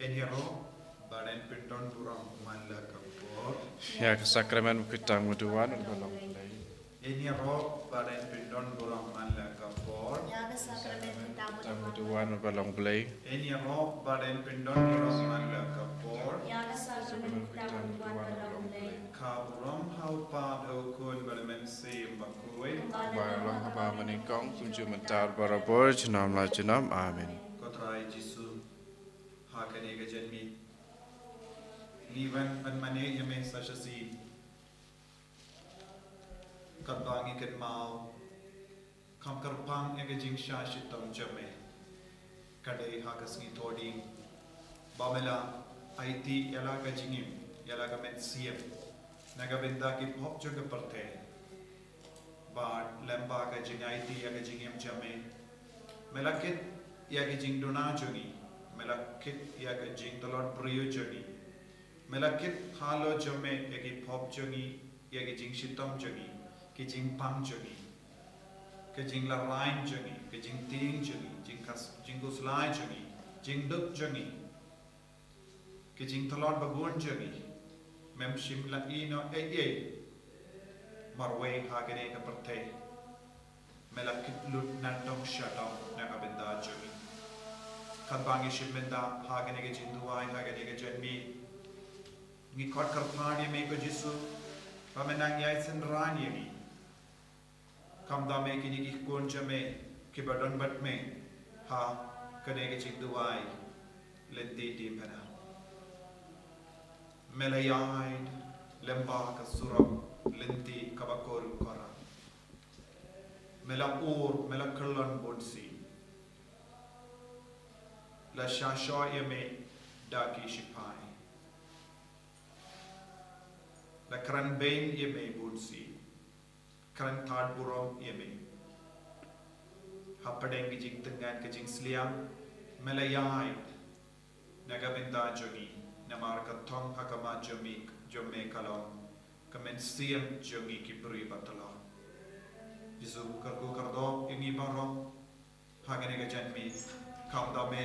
Eniro badan pindon burang manla kapor. Ya kesakramen kita muduan balong play. Eniro badan pindon burang manla kapor. Ya kesakramen kita Muduan balong play. Eniro badan pindon burang manla kapor. Ya kesakramen kita balong play. Kaburam hau pa hukun balaman sim bakui. Balong apa menikong kunci mentar barabor jenam la jenam amin. Kotrai Jisu hakane gajanmi. Livan manmane yame sashasi. Kadbangi kan mau. Kam karpang ega jing shashitam jame. Kadai hagasngi todi. Bamela IT yalaga jingim yalaga men siem. Nagabinda ki pop jaga parte. Bad lemba ka jing IT yaga jingim jame. Melakit yaga jing dona jogi. Melakit yaga jing talon priyo jogi. Melakit halo jame yagi pop jogi yagi jing shitam jogi. Ki jing pang jogi. Ki jing la rain jogi. Ki jing ting jogi. Jing guslai jogi. Jing duk jogi. Ki jing talon bagun jogi. Mem shim la ino marway hagane ka parte. Melakit lut nandong shadong nagabinda jogi. Kadbangi shimenda hagane ka jinduai hagane ka janmi. Ngikot karpani me ko Jisu pamenang yai senrani mi. Kamda me kini ki konja me ki badon bat me ha kane ka jinduai Lynti Diengphna. Melayai lemba ka surab Lynti kabakol kora. Mela kerlan bonsi. La shasha yame daki shipai. La kran bain yame bonsi. Kran thad burom yame. Hapadeng kijing tengan kijing sliam. Melayai nagabinda jogi. Namar ka thong hakama jomi kalong. Kamen siem jogi ki beri batala. Jisu kargo kardo ingi baro hagane ka janmi kamda me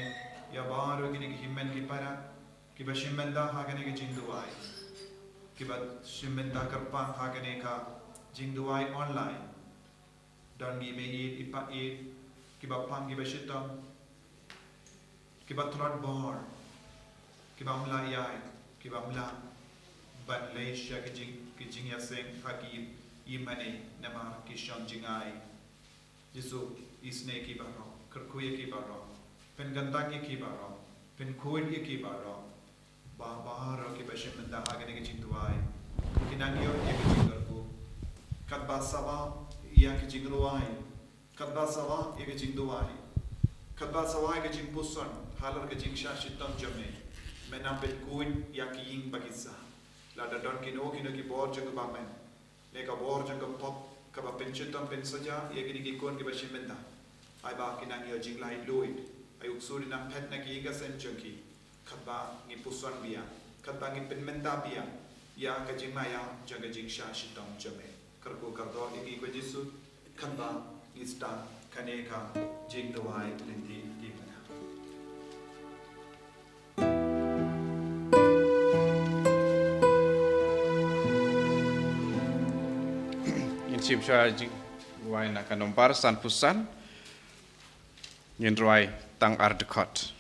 ya baro kini ki himmen ki para ki ba shimmenda hagane ka jinduai ki ba shimmenda karpang hagane ka jinduai online dan gi me ipa ki ba pang ki ba shitam ki ba trot bar ki ba mla yai ki ba mla ban leisha ki jing ya seng hagi imane nama kishon jingai Jisu isne ki baro kerkuye ki baro pen gandaki ki baro pen kuye ki baro ba baharo ki bashim menda hagane ki jinduai kinangyo ye ki jingarku kadba sawa ya ki jingruai kadba sawa ye ki jinduai kadba sawa ye ki jingpuson halar ki jingsha shitam jame menam pen kuye ya ki ying bagisa la dadon kino ki bor jang bamen Neka bor jang pop kaba penchetam pen saja ye gini ki kon ki bashimenda ai ba kinang yo jing lai luid ai uksuri nam pet na ki ga sen jangki kaba ngi puson bia kaba ngi penmenda bia ya ka jing maya jaga jing sha shitam jame karko kardo igi ko Jisu kaba ngi sta kaneka jing doai Lynti Diengphna Chim sha jing wai na kanompar san pusan yin roi tang ardekot.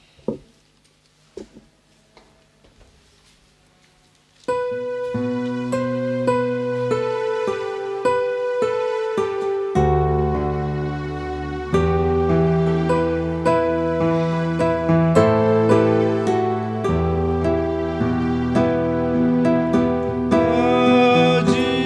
Diengphna,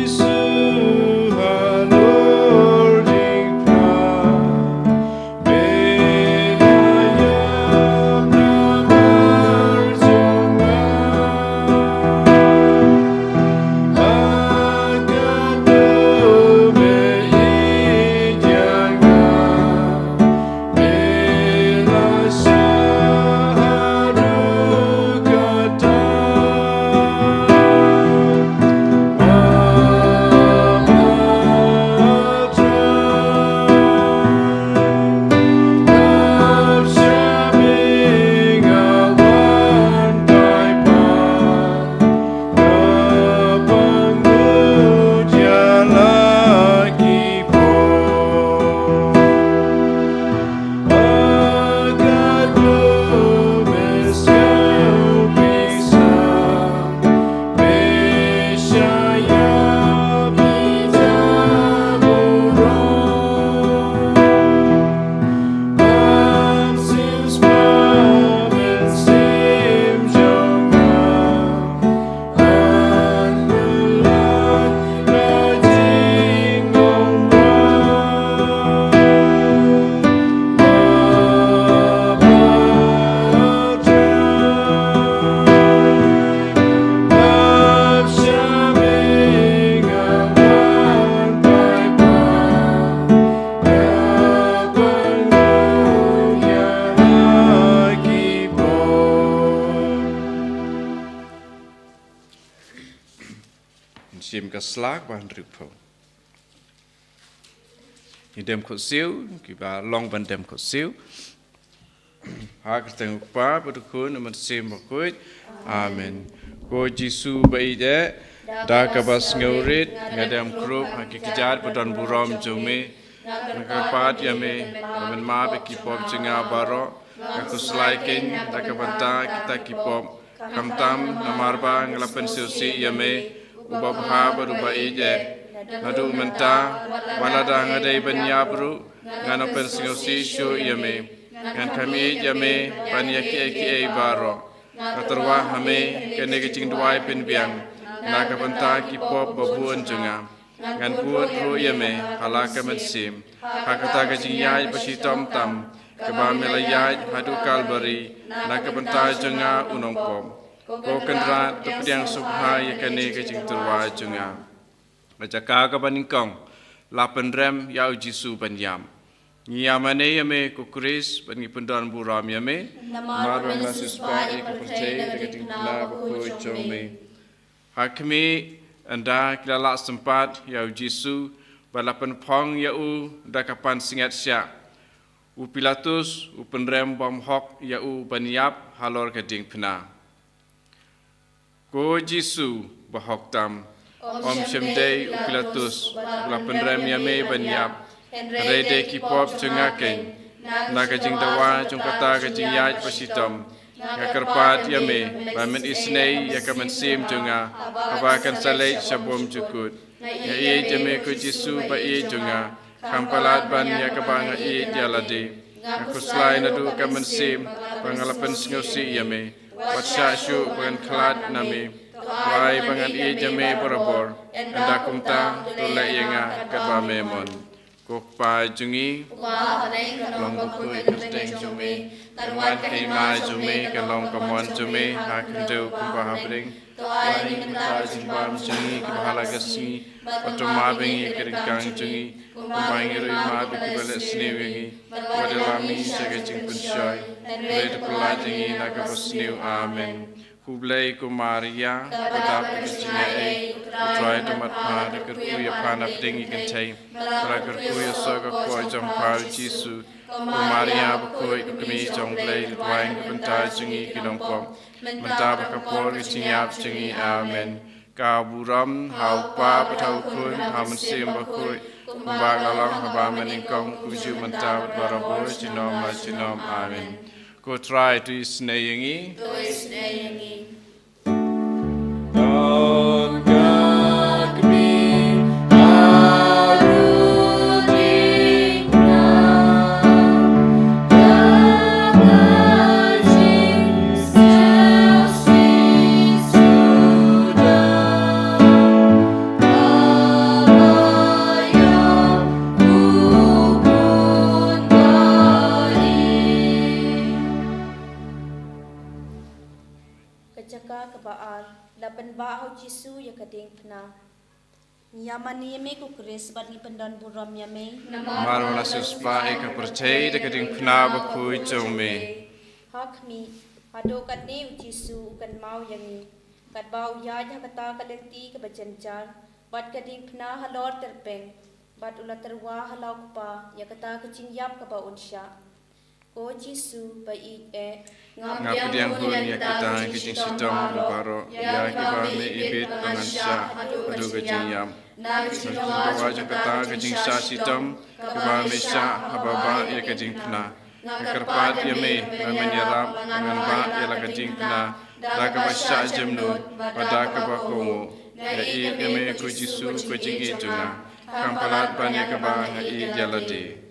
chim ka slag ban ripo ni dem ko siu ki ba long ban dem ko siu ha ka teng pa bu ko na man sim ko amen ko jisu bai de da ka bas ngaurit ngadam krup ha ki kijat bu don burom jume ka pat ya me man ma be ki pom chinga baro ka kuslaikin da ka banta kita ki pom kamtam namarba ngalapen siusi ya me ubab ha baru bai de nadu menta walada ngadai banyabru ngana pensiusi shu ya me ngan kami ya me banya ki baro katerwa hame kene kicing duai pin biang na ka banta ki pop babuan junga ngan buat ru ya me halaka mensim hakata kicing yai pasi tom tam keba melayai hadu kalbari na ka banta junga unong pom ko kendra tupiang subha ya kene kicing terwa junga Bacaka ka baningkong lapan rem yau jisu banyam Nyamane yame kukris bani pendan buram yame marwang la sispa ek percaya dekat tingkla bako jome hakmi anda kilala sempat yau jisu balapan pong yau dakapan singat syak u Pilatus u penrem bom hok yau baniap halor ke Diengphna ko jisu bahok tam Om Shemdei Pilatus lapan rem yame banyap rede ki pop cungaken naga jing dawa jung kata ga jing yaj pasitom ngakarpat yame bamen isnei yakamen sim junga abakan salai shabom jukut ya e jame ko jisu ba e junga kampalat ban yakabanga e jalade akuslai nadu kamen sim pangalapan sngosi yame watsha shu ban khalat name Wai bangan i jame borabor anda kumta tula yenga katwa memon kokpa jungi long bukui kerteng jume terwan kema jume kalong kamon jume hakendeu kumpa habring wai kumta jimbam jungi kebahala gasi otoma bengi keringkang jungi kumpa ngirui ma bikibale snewengi wadalami sagajing punshoy red pulajingi nakapasnew amen Kublai ku Maria, kudap kecingnya utrai tomat pa, dekat kuya panap tinggi kentai, dekat kuya soga kuai jampau Jisu, ku Maria berkuai kami jomblai, tuai kebentar jengi kedong pom, mentah berkapor kecingap jengi amen. Kau buram, hau pa, betau kun, hau mensim berkuai, kumbak lalang haba meningkong, kuju mentah berbarabur, jinom amen. Go try to snayangi. Don kami haru Diengphna, kagajing selsi sudah abayang hubun Kecaka kebaal lapan bahu Jisu ya ke Diengphna. Nyamani yame kukris bat ni pendan buram yame. Marwala suspa eka percaya dekat Diengphna bakui jome. Hakmi hado kat ni Jisu kan mau yangi. Kat bau yaj kata kat Lynti ke bacancar. Bat ke Diengphna halor terpeng. Bat ulat terwa halau kupa ya kata kecing yap ke bau unsya. Ko Jisu bai Ngap Diengphna ya kita kecing sitom lebaro ya kiba me ibit pengansya adu kecing yam. Bawa kata kecing sa sitom kiba me sa hababa ya ke Diengphna. Kerpat ya me menyerap dengan ba ya la ke Diengphna. Da ke basya jemnu pada ke bakongo. Ya i ya me ko Jisu kecing ijuna. Kampalat banyak ke ba ngai jalade.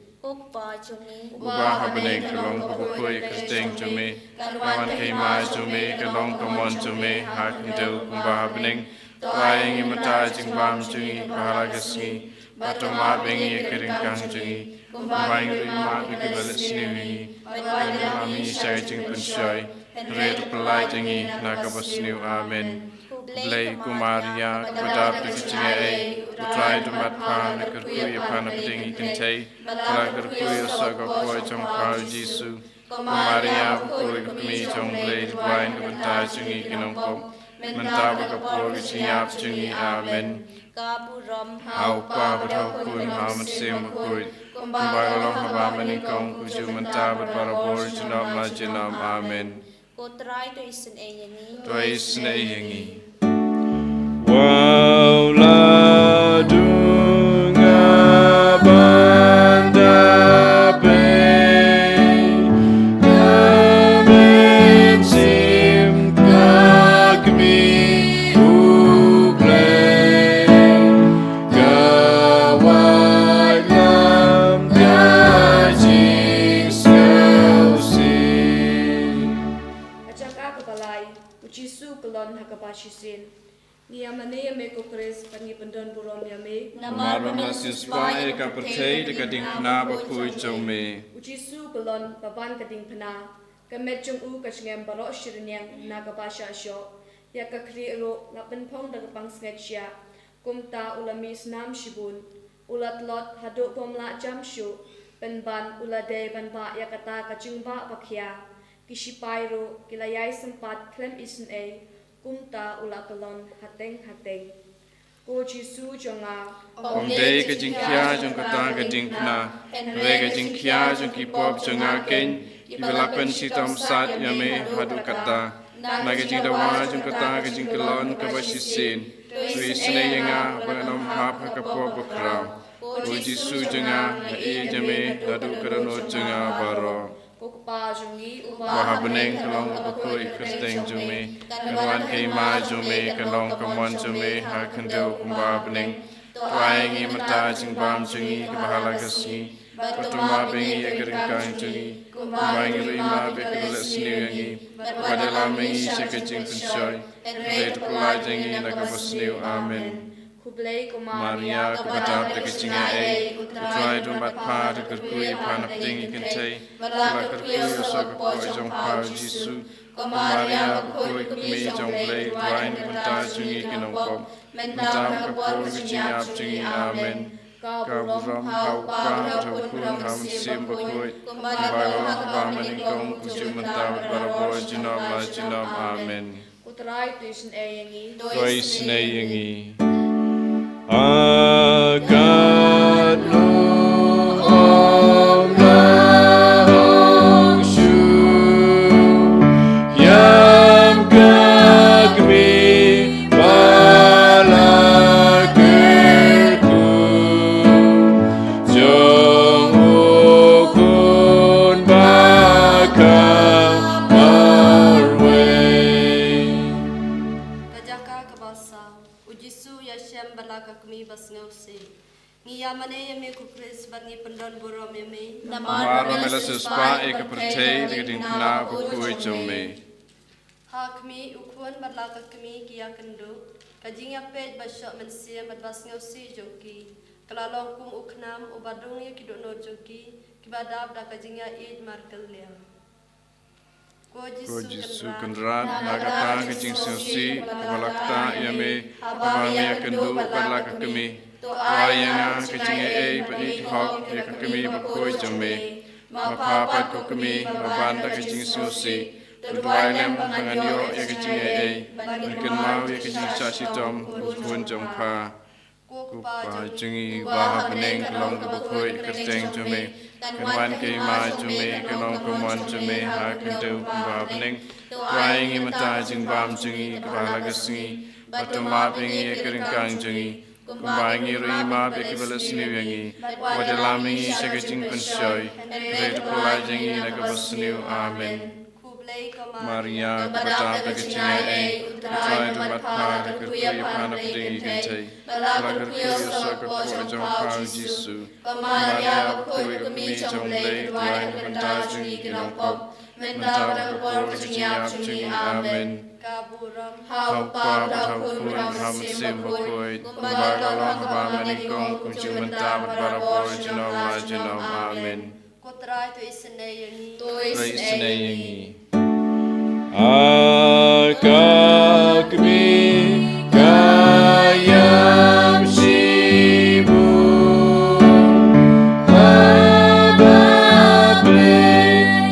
Ubah habeneng kelong kubukui kerteng jume kawan kema jume kelong kamon jume hakendeu kumbah habeneng tuai mata jingbam jungi pahala gesni batoma bengi keringkang jungi kumbah rima bikibale sniwi kami saya jing pensoi red pelai jungi nakabasniu amen Blai ku Maria kepada kecingnya utrai domat pan kerkuya pan peding ikentai pada kerkuya saga kuai jampau Jisu Maria bukoi kami jong lei tuain kebentar jungi kinongkop mentah berkapur keciap jungi amen. Kaburam Hau pa berhau kun hau mesim bukoi kumbalong haba meningkong kuju mentah berbarabor jenam la jenam amen. Kotrai to isen eyengi. Tuai senai yengi. Wow la dunga banda pe kamen sim kagmi uble gawai lam gajing skausi. Ajak balai, ucisu kelon hakapashisin. Niamane me kokres pani pendon burom yame. Mar memelasis pa eka percaya dekat Diengphna bakui jome. Ucisu kelon baban kading pena. Kamet jong u kachngem barok shirnyang nakapasha sho. Ya kakri ro lapen pong dagapang sngetsia. Kumta ulami snam shibun. Ulat lot haduk pomla jam shu. Penban ulade banba yakata kachingba bakya. Kishipai ro kilayai sempat klem isen e. Kumta ulakalon hateng. Ko Jisu jonga. Om dei ke jingkia jong kata ke Diengphna. Re ke jingkia jong kipop jong aken. Ibelapen sitam sat yame hadu kata. Na ke jing dawa jong kata ke jing kelon ke basisin. Tui sene yenga banganom hap hakapop bakram. Ko Jisu jonga e jame hadu karano jonga baro. Kokpa jongi Baha beneng kelong bakoi kerteng jome. Kanwan keima jome kalong kamon jome ha kendo kumba beneng. Tuaingi mata jing bam jungi kebahala kasih. Patuma bengi ageringkang jungi. Kumbaingi rima bekedulat seniwangi. Padela mengi sekejing pensoy. Betu pula jengi nakabasniu amen. Kublai Maria kepada dekecingnya Utrai dombat pa dekerkui panap tinggi kentai. Kala kerkui osa kekoi jong pa Jisu. Maria bukoi kemi jong blai tuain bentar jungi kinongkop. Mentam kekoi keciap jungi amen. Kaburam hau pa berhukun ham sim bukoi. Kumbalong haba meningkong kuju mentam baraboy jinom la jinom amen. Utrai tuition eyengi. Tuai senai yengi. Agat nu om la hong shu yam kagmi bala kerku jong ukun baka marway. Kajaka kabasa, ujisu yashem balaka kami basngausi. Ngiyamane yame kukris barni pendon burom yame. Mar memelasis pa eka percaya dekat Diengphna bakui jome. Ha kami ukun balaka kami kia kendo. Kajing yapet basyok mensia madbasngausi jongki. Kelalong kum uknam ubadung ya kiduk no jongki. Kibadab da kajingya id markel liang. Ko Jisu kendrat nagata kejing siusi kebalakta yame abami akendu balaka kemi. Tuayanga kejing peni hok ya kemi bakoi jome. Mapapat ko kemi mabanda kejing siusi. Tuduai lem panganyo ya kejing mungkin mau ya kejing sasitom ukun jongpa. Kupa jengi baha beneng kelong kebakoi kerteng jome. Kenwan keima jome kenong kemuan jome ha kendo kumba beneng. Tuaingi mata jing bam jengi kebahala gesengi. Batuma bengi keringkang jengi. Kumbaingi rima bekibala seniwangi. Wadelamingi sekejing pensyoy. Kredu pula jengi nakabasniu amen. kublai kama. Maria kepada bekecingnya Utrai dombat pa dekerkui panap tinggi kentai. Kala kerkui osa kekoi jong pa Jisu. Maria bukui kemi jong blai tuain kebentar jungi kinongkop. Mentar berkepor keciap jungi amen. Kaburam Hau pa berhukun ham sim bukui. Kumbalong haba meningkong kuju mentar berbarabor jinom la jinom amen. kotrai tu isenayangi. Tuai senai yengi. Akakmi kayam shibu Abable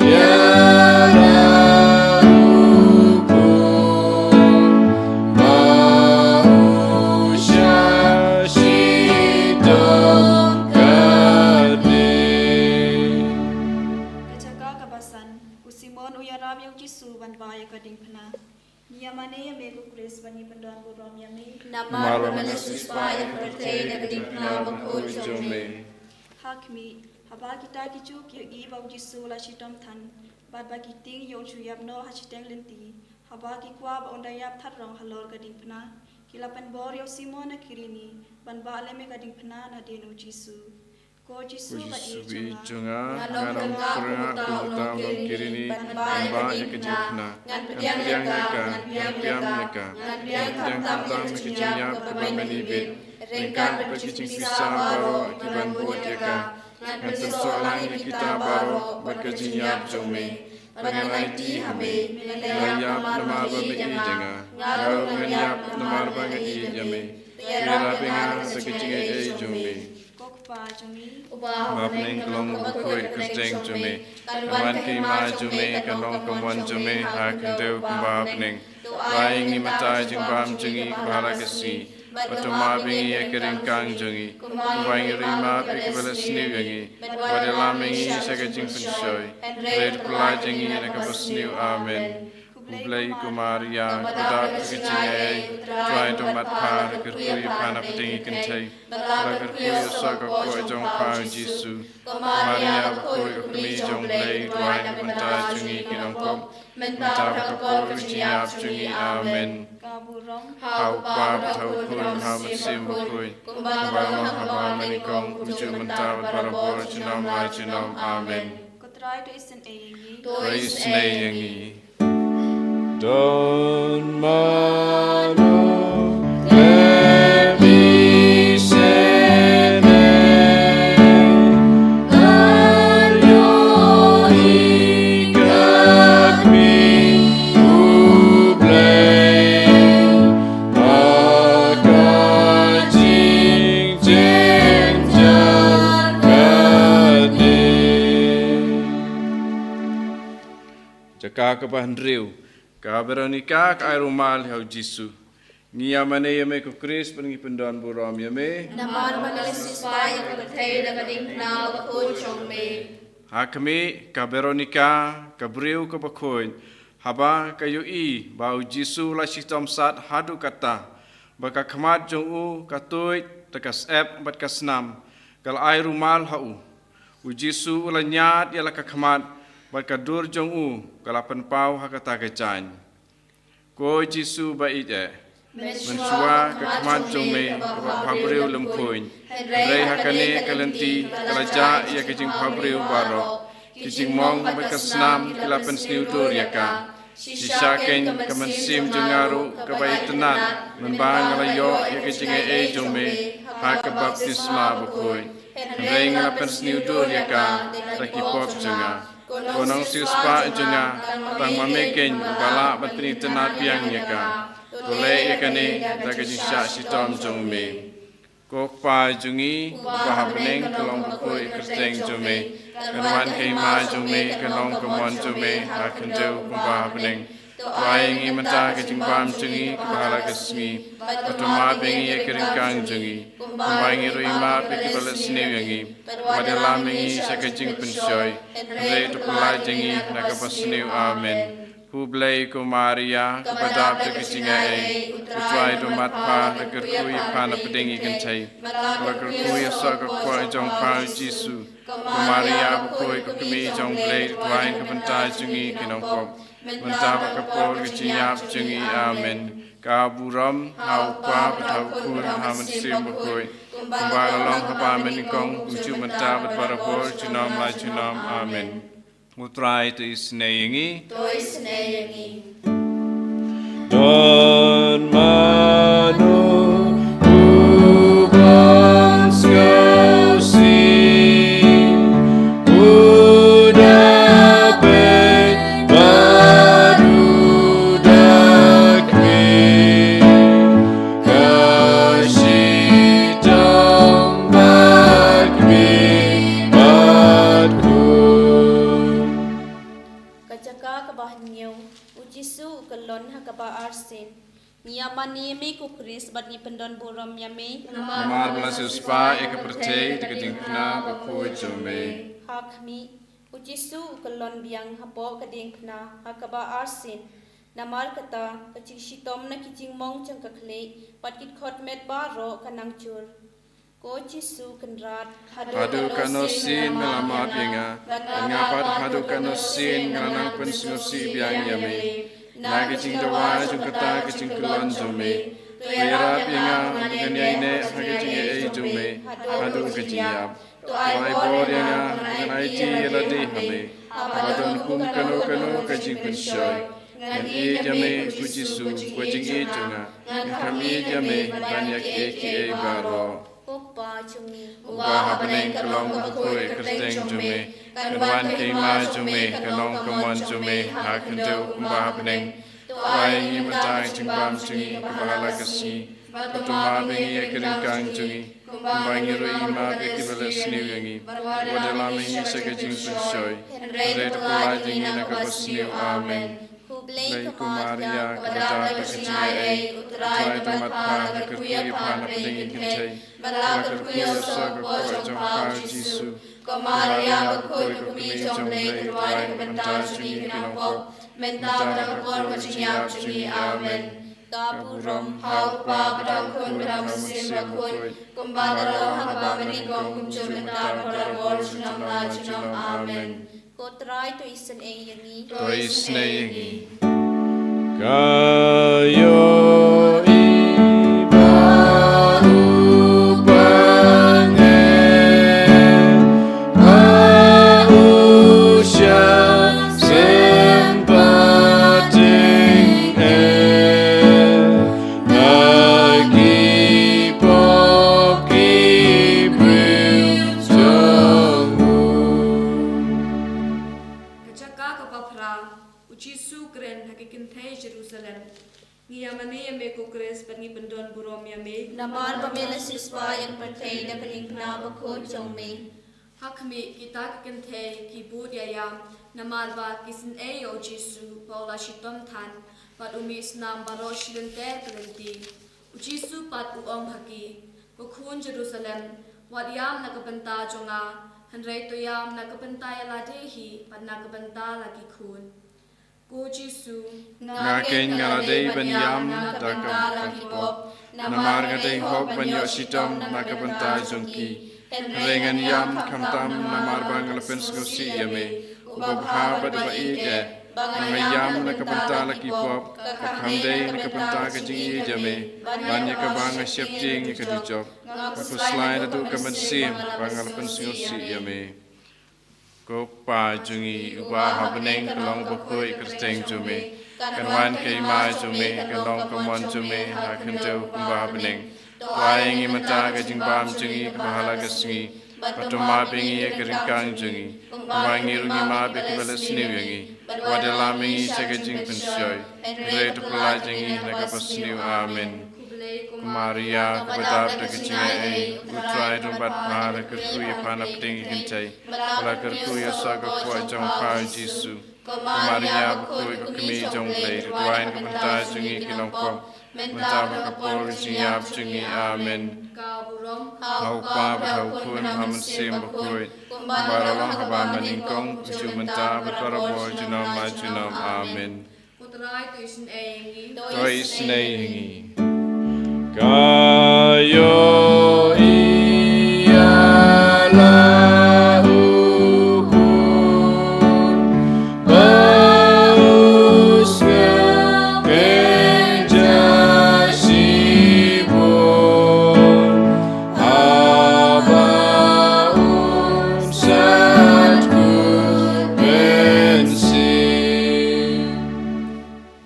ya Yamane Yamego Grace Bani Pandan Buram Yami. Namar Manasis Paya Pertay na Diengphna Bakul Jome. Hakmi, Haba kita kicu ki bau jisu la shitom than. Bad ba kiting yong chuyap no hachiteng Lynti. Haba ki kwa ba ondayap that rong halor ka Diengphna. Kilapan bor yo simona kirini. Ban ba aleme ka Diengphna na denu jisu. Ko jisu ba e Junga, nganong kuranga kumuta kirini, ba ya ke Diengphna, ngan piang yaka, ngan tamtam kijinya pemani bit, ringkan berkicing pisang baro kiban buat yaka, ngan persoalan kita baro berkejinya jome, pengelai hame, layap nama bami jenga, ngau nganyap nama bami jame, kira pengal berkicing jome. Mawkhlam kelong koi kusteng jume, kawan kima jume, kanong kawan jume, hakendeu kumbabning, laing ni matai jingbam jungi kuhala kesi, patuma bingi ekeringkang jungi, kumbang rima pekibalas niu yangi, wadelamingi sakajing pensoi, red pula jungi nakabas niu amen. Ublay kumaria, kudak kecingay, try to matpa, kerkuy pana petingi kentay, kerkuy osaka koi jong pao jisu, kumaria koi ukmi jong blay, try to menta jungi kinongkop, menta kapor jinyap jungi amen. Hau pap tau kun hau masim bakui, kumbang haba manikong, uju menta barabor jinam lai jinam amen. Praise nayangi. Don mano levi sene anyo ikakmi ublay akajing jenjar kane Jaka kebahan riu. Ka Veronica ka rumal hau jisu. Ngia mane yame ko Chris pengi pendan buram yame. Namar Manasis Paya Pertay na Diengphna Bakul Jome. Hakmi ka Veronica ka briu ka bakoin. Haba kayu I bau jisu la sitom sat hadu kata. Baka khamat jong u ka tuit takas ep bat kasnam. Kal ai rumal hau. U jisu ula nyat yala ka khamat. Berkadur jong u kalapan pau hakata kecan. Ko jisu bait mensua kekman jong me pabriu lempoin. Rei hakane kalenti kalaja ia kejing pabriu baro. Kejing mong berkasnam kalapan sniudur yaka. Sisaken kemensim jengaru kebaik tenat membang ngalayo ia kejing jong me hakabaptisma bukoin. Rei ngalapan sniudur yaka rakipop jenga. Konong siuspa jenga tang mameken bala batri tenat piang yaka tole yakane takajing sya sitom jongme kok pa jungi pahabneng kelong bukoi kerteng jome kanwan keima jome kanong kemon jome hakendeu pahabneng waingi menta kejing pam jungi kebahala kesmi patuma bengi ekeringkang jungi kumbangi ruima pekibalas newangi wadelamingi sakajing pensoi Rei tu pulai jengi nakapasniu amen. Hublay ko Maria kepada kecingay utway tu matpa nakerkuy pana pedingi kentay nakerkuy sa kakwa jong pa Jisu ko Maria bukoy ko kami jong blay utway kapantay jungi kinongkop mentapa kapol kecinyap jungi amen. Kaburam hau pa patau kun haman sim bukoy kumbagalong haba menikong uju mentapa barabor junam lai junam amen. Mutrai tu isneyangi. Don mano ubang skausi udapet barudakmi kasitang bakmi batku Kajaka kabahanyo ujisu kelon hakaba arsin. Niamani mi ku Chris bat ni pendon buram yame. Namar belas uspa eka percaya di Diengphna bakoi jome. Hakmi ujisu kelon biang hapo ke Diengphna hakaba arsin. Namar kata kecing sitom na kicing mong cang kakle pat kit khot met baro kanang chur. Ko Jisu kenrat Hadu kanosin melamat yenga, ngapat hadu kanosin nganang pensusi biang yame. Na kecing dawa jung kata kecing kelon jume. Tuyarap yenga mengenai ne kecing ei jume. Hadu kecing yap. Tuai bor yenga mengenai ji ladi hame. Abadon kum kanu kecing pensoy. Ngan e jame ku Jisu kecing e junga. Kami jame banyak e baro. Opa chungi Ubah hapening kelong kukui kerteng jume. Kenwan kema jume, kelong kemon jume. Hakendeu ubah hapening. Tuai ngi mentang jingbam jungi, kebahala kesi. Patuma bengi keringkang jungi. Kumbangi rui ima beki beles niu yangi. Wadalami ngi sekejing pensoy. Red pulai jingi nakabasniu amen. Lai kumaria kepada kecing ei. Tuai tomat pa kerkuyi panap dengi kentai. Balakar kuya saga kuat jom kau Jisu. Kumaria berkoi kumi jom lei tuai kebentar jungi kinongkop. Mentah berkor kecinyap jungi amen. Kapurom hau pa bedang kun bedang mesin berkoi. Kumbadalo hamba meningkong kumcum mentar berabor junam la junam amen. Kotrai to isen ei yangi. Tois ne yangi. Kayo iba upange mausya sempating nagi poki brujongmu. Kacaka kapapra Jisu keren hakikin thai Jerusalem. Ngiyamane yame ko kres pangi pendon burom yame. Namar pamela siswa yang pertai na Diengphna bakho chongme. Hakmi kita kikin thai kibud yayam. Namar ba kisin e o Jisu paula shitom than. Pat umi snam baro shilente Lynti. Jisu pat uom haki. Bukhun Jerusalem. Wat yam nakapenta jonga. Hanray to yam nakapenta yaladehi. Pat nakapenta lagi khun. Ko Jisu Ngaken ngaladei banyam takam kakipop. Namar ngadei hop banyo sitom nakapenta jongki. Rengan yam kamtam namar bangal penskosi yame. Ubabha badba ike. Ngayam nakapenta lakipop. Kamdei nakapenta kajingi jame. Banyak kabang asyapting ikadujok. Kakuslain adu kamansim bangal penskosi yame. Ko pa jungi ubah hapening kelong bukui kerteng jume. Kenwan kema jume, kelong kemon jume, hakendeu ubah hapening. Tuai ngi mata kajing bam jungi kebahala kesengi. Patuma bengi keringkang jungi. Kumbangi rungi ma beki beles niu yangi. Wadalami sekejing pensoy. Red pulai jungi nakapas niu amen. Maria kepada kecing ei, utrai dombat para kerkuyi panap tinggi kentai, para kerkuyi saga kuat jom kau Jisu. Maria berkuyi kemi jom lei, tuain kebentar jungi kinongkom, bentar berkapol jiap jungi amen. Hau pa berhau kun hamen sim berkuyi, baralong haba meningkong, uju bentar berparabol junam la junam amen. Putrai to isen e yangi. Tois ne yangi. Kayo ialah ukun bausnya kenjasibun abaun satku bensin.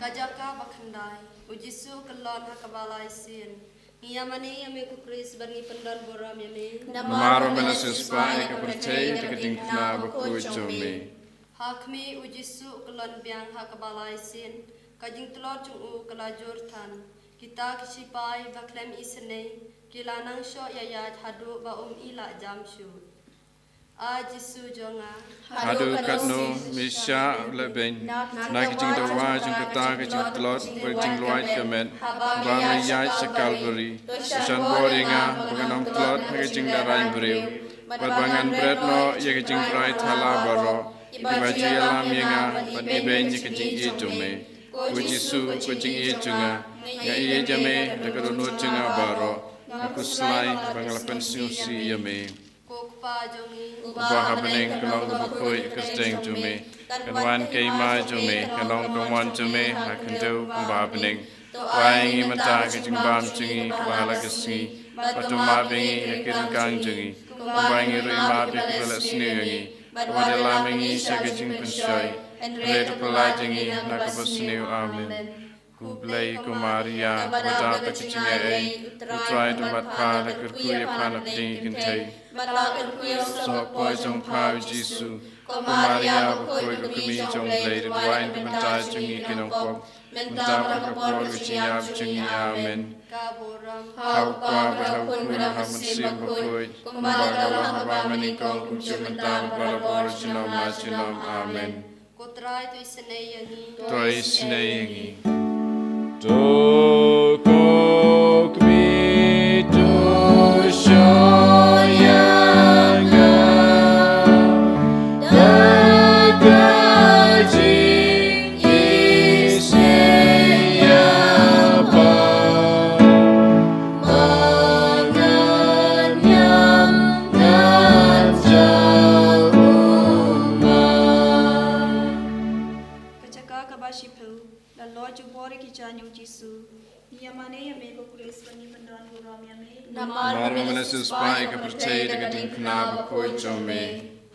Kajaka bakhandai Jisu kelon hakabalai sin. Ngiyamane yame ku Kris bangi pendon boram yame. Namaro melasispa eka percaya ke Diengphna bakui jome. Hakmi Jisu kelon biang hakabalai sin. Kajing telor chung kelajur tan. Kita kisipai Mawkhlam isene. Kilanang syok yayat hadu ba ila jam syut. Jisu jonga. Hadu katno misya lebeng. Nak jing dawa jing kata jing telot berjing luat kemen. Bang yai sekalberi. San boringa penganong telot jing darai beriu. Berbangan bread no ye jing brai thala baro. Ibaji alam yenga pan ibeng ye jing ijome. Ko Jisu ko jing e junga. Ya e jame da ka no junga baro. Aku selai bangalapan siusi yame. Kokpa jongi. Ubah bening kelong bukoi kesteng jume. Kanwan keima jume. Kalong kamwan jume. Hakendau kumbah bening. Waingi mata kejing bam jungi. Kebahala kesingi. Batu ma bengi yakirin kang jungi. Kumbaingi rui ma bikibala seni yangi. Wadala mengi sakejing pensoi. Redu pelai jengi. Nakabas seni amin. Kublai kumaria. Bata pakicing ai. Utrai tempat pa. Lakir kuya panap jengi kentai. Sok poi jong pau Jisu. Kumaria bukoi kukumi jong blai. Duain kebentai jengi kinong pop. Mentap kapor keciap jengi amin. Hau kwa berhau kuna hamansim bukoi. Kumbagalah haba menikong kucu mentap balapor jinom amin. Kotrai tu isenei yangi. Toi sinai yangi. Tokok mi tu shoyanga dagajing iseyapa manganyam ganjal umma. Kacaka kabashipu, la Lord jubore kijanyu Jisu. Niyamane yame ko kulis pani pandan guram yame. Marma menasus pai ka percaya dengan Diengphna bukoi jome.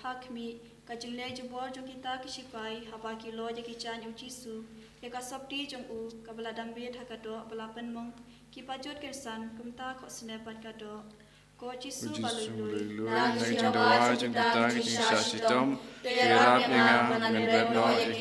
Hakmi kajingle jubor jong kita kishipai habaki lo je kijanyu Jisu. Eka sabdi jong u kabala dambe thakado balapan mong kipajut kersan kumta kho snepat kado. Ko Jisu balului. Lang jeng dawa jeng kita jeng syasitom. Kirap inga menbet no ek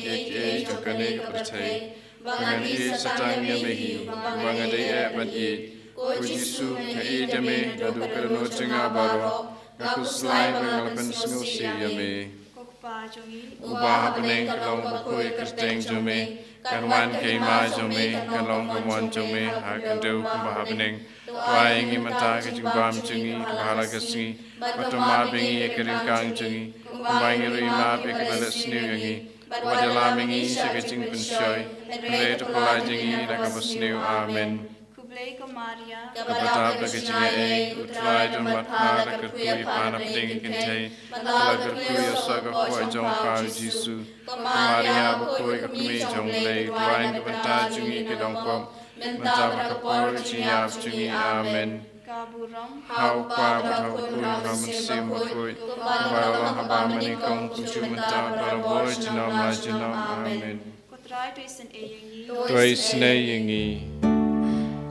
jeng kane ka percaya. Bangan i satang yamehi. Bangan day ban i. Ko Jisu ka i jame dadu kerano jenga baro. Aku selai bangalapan sengusi yame. Kokpa jongi. Ubah bening kalong bukoi kesteng jome. Kanwan keima jome. Kalong kamwan jome. Hakendau kumbah bening. Waingi mata kejing bam jengi. Kebahala kesingi. Batu ma bengi yakirin kang jengi. Kumbaingi rui ma bikibala seni yangi. Wadala mengi sakejing pensoi. Redu pelai jengi nakabas seni amin. Kublai ko Maria. Kapatap na kejinga ay. Utrai dun matma na kerkuya panap dengi kentai. Kala kerkuya saga kuwa jong pao Jisu. Kumaria bukoi kakumi jong lay. Duain kebentar jungi kedong pom. Mentap kapor jinyap jungi amin. Kaburam. Hau kwa berhau kun hamansim bukoi. Kumbagalah haba menikong kucu mentap baraboi jinom amin. Kotrai tu isen eyengi. Toi snei yangi.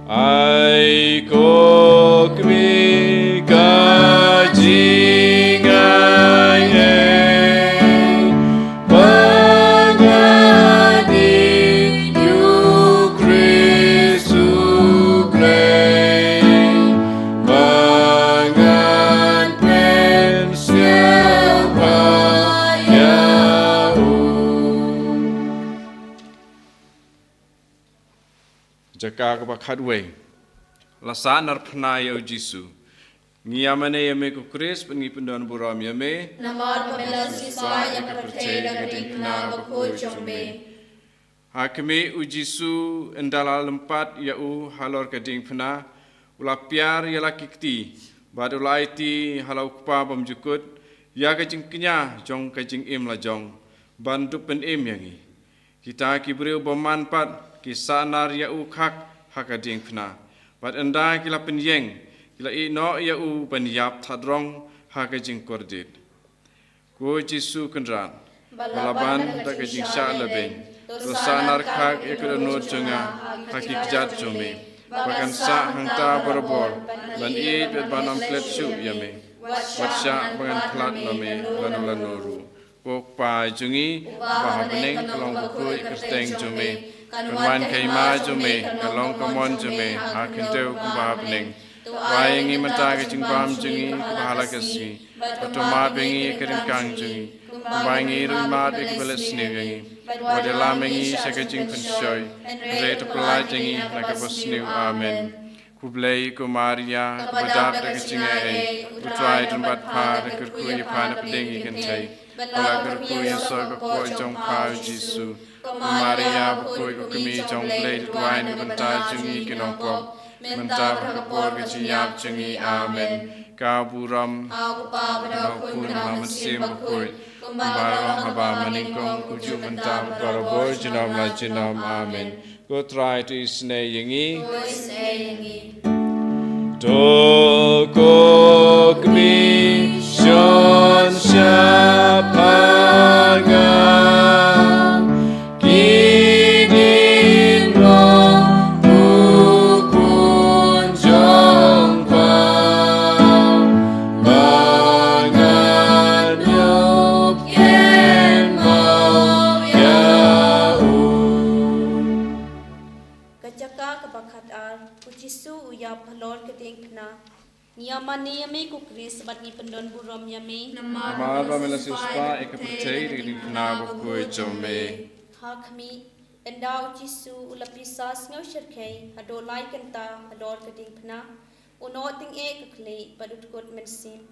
Ai kok mi kajing ai pangadi yu Kristu play mangan pen siapa yau. Jaka kebakat wei. Lasaan arpna yau Jisu. Ngiyamane yame ku Kris pengi pendan buram yame. Namar pamela siswa yang percaya dengan Diengphna bukoi jome. Hakimi u Jisu endala lempat yau halor ke Diengphna. Ula piar ya laki kti. Badu laiti halau kupa bamjukut. Ya kajing kenya jong kajing im la jong. Bantu pen im yangi. Kita kibriu bermanfaat kisah nar yau khak haka Diengphna. Bat enda kila penyeng, kila ino yau penyap thadrong haka jing kordit. Ko Jisu kendran, balaban tak jing syak lebeng. Dosa nar khak ikut nur jenga haki kejat jome. Bahkan sak hangta berbor, dan id bet banam klet syuk yame. Bat syak bangan klat lame lanu. Kok pa jungi, bahwa bening kelong bukui kesteng jome. Kanwan keima jome, kalong kamon jome, hakendau kumbah bening. Waingi mata kejing bam jungi, kebahala kesingi. Batu ma bengi kering kang jungi. Kumbaingi rumah bikibala seni yangi. Wadala mengi sakejing pensoi. Redu pelai jengi nakabas seni amin. Kublai ko Maria, kubadap da kejing ay. Utrai tempat pa da kerkuya panap dengi kentai. Kala kerkuya soga kuwa jong pao Jisu. Maria Bukui Kumi Jong Blade Wine Banta Jungi Kinopop Menta Bakapor Gajiap Jungi Amen Kaburam Nakun Hamasim Bukui Kumbaram Haba Maningkong Kuju Menta Barabor Jinam La Jinam Amen Go try to Isne Yingi Toko Kmi Shon Shapaga Diengphna Niamani yami kukris bat ni pendon burom yami Namar Melasispa Ekapertei Diengphna Bukui Jome Hakmi endau Jisu ulapisas ngau syarkai adolai kenta ador Diengphna unoting kekli padut kot mensim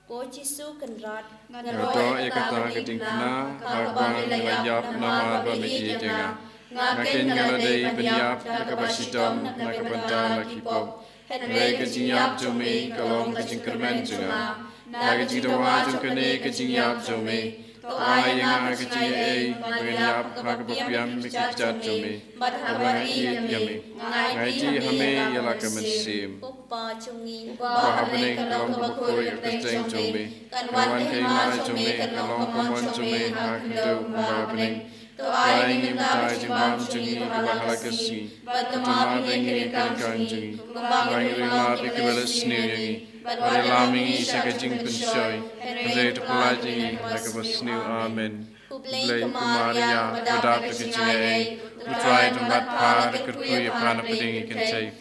Ko Jisu kenrat Ngado Ekata Diengphna Hakbang Melayap Namar Bamiki Jenga Ngakin Galadei Benyap Nakabasitom Nakabanta Lakipop Ray Kajiyap Jome Kalong Kajingkerman Jenga Nagajitawa Jungkane Kajiyap Jome Ayanga Kajiye Benyap Hakapapiam Mikijat Jome Abang Yame Ngaji Hame Yalakamansim Upa chungi Bahabaning Kalong Kapakuri Kasteng Jome Kawan Kaima Jome Kalong Kamon Jome Hakandu Bahabaning Kain Imtai Jimam Jungi Bahalakasi Tuma Bengi Kankang Jungi Bang Rima Bikabalas New Yangi Barilamingi Sakajing Punshoi Andre Tupulajingi Lakabas New Amen Blay Kumaria Badap Kajinga Utrai Tumbat Pa Kurkuya Pana Padingi Kantay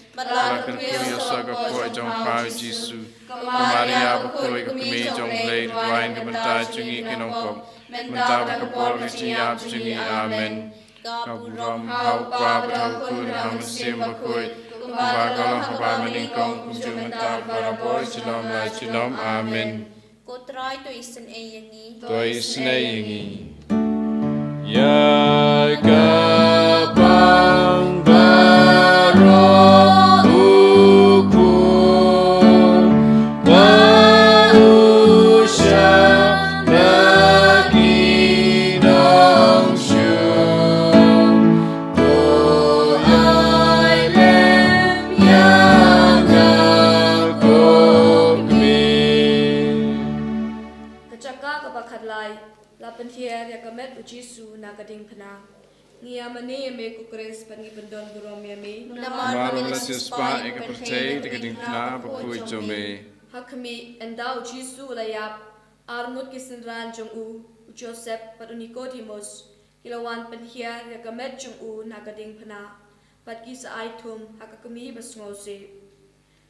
Kurkuya Saga Poi Jong Pa Jisu Kumaria Bukoi Kumi Jong Blade Ryan Kamanta Jungi Kinongkop Mentaba Kapol Kajiyap Jungi Amen Kaburam Haupa Badhaukun Hamasim Bakoi Kumbakalong Haba Maningkong Kumju Mentab Barabor Chilom La Chilom Amen Kotrai to isen yangi Toi Sne Yingi Yagabang Baro Ukur Bahusha Lagi Nongstoin Tuai Lem Yang Agokmi Kacaka kabakadlai lapan hiar ya kamet ujisu naga Diengphna Niamani yame kukris pangi pendon burom yame Namar Melasispa Ekapertei Diengphna Bukui Jome Hakmi endau Jisu layap armut kisenran jong Joseph pat Nicodemus kilawan penhiar ya kamet jong naga Diengphna pat kisa aitum hakakmi basngose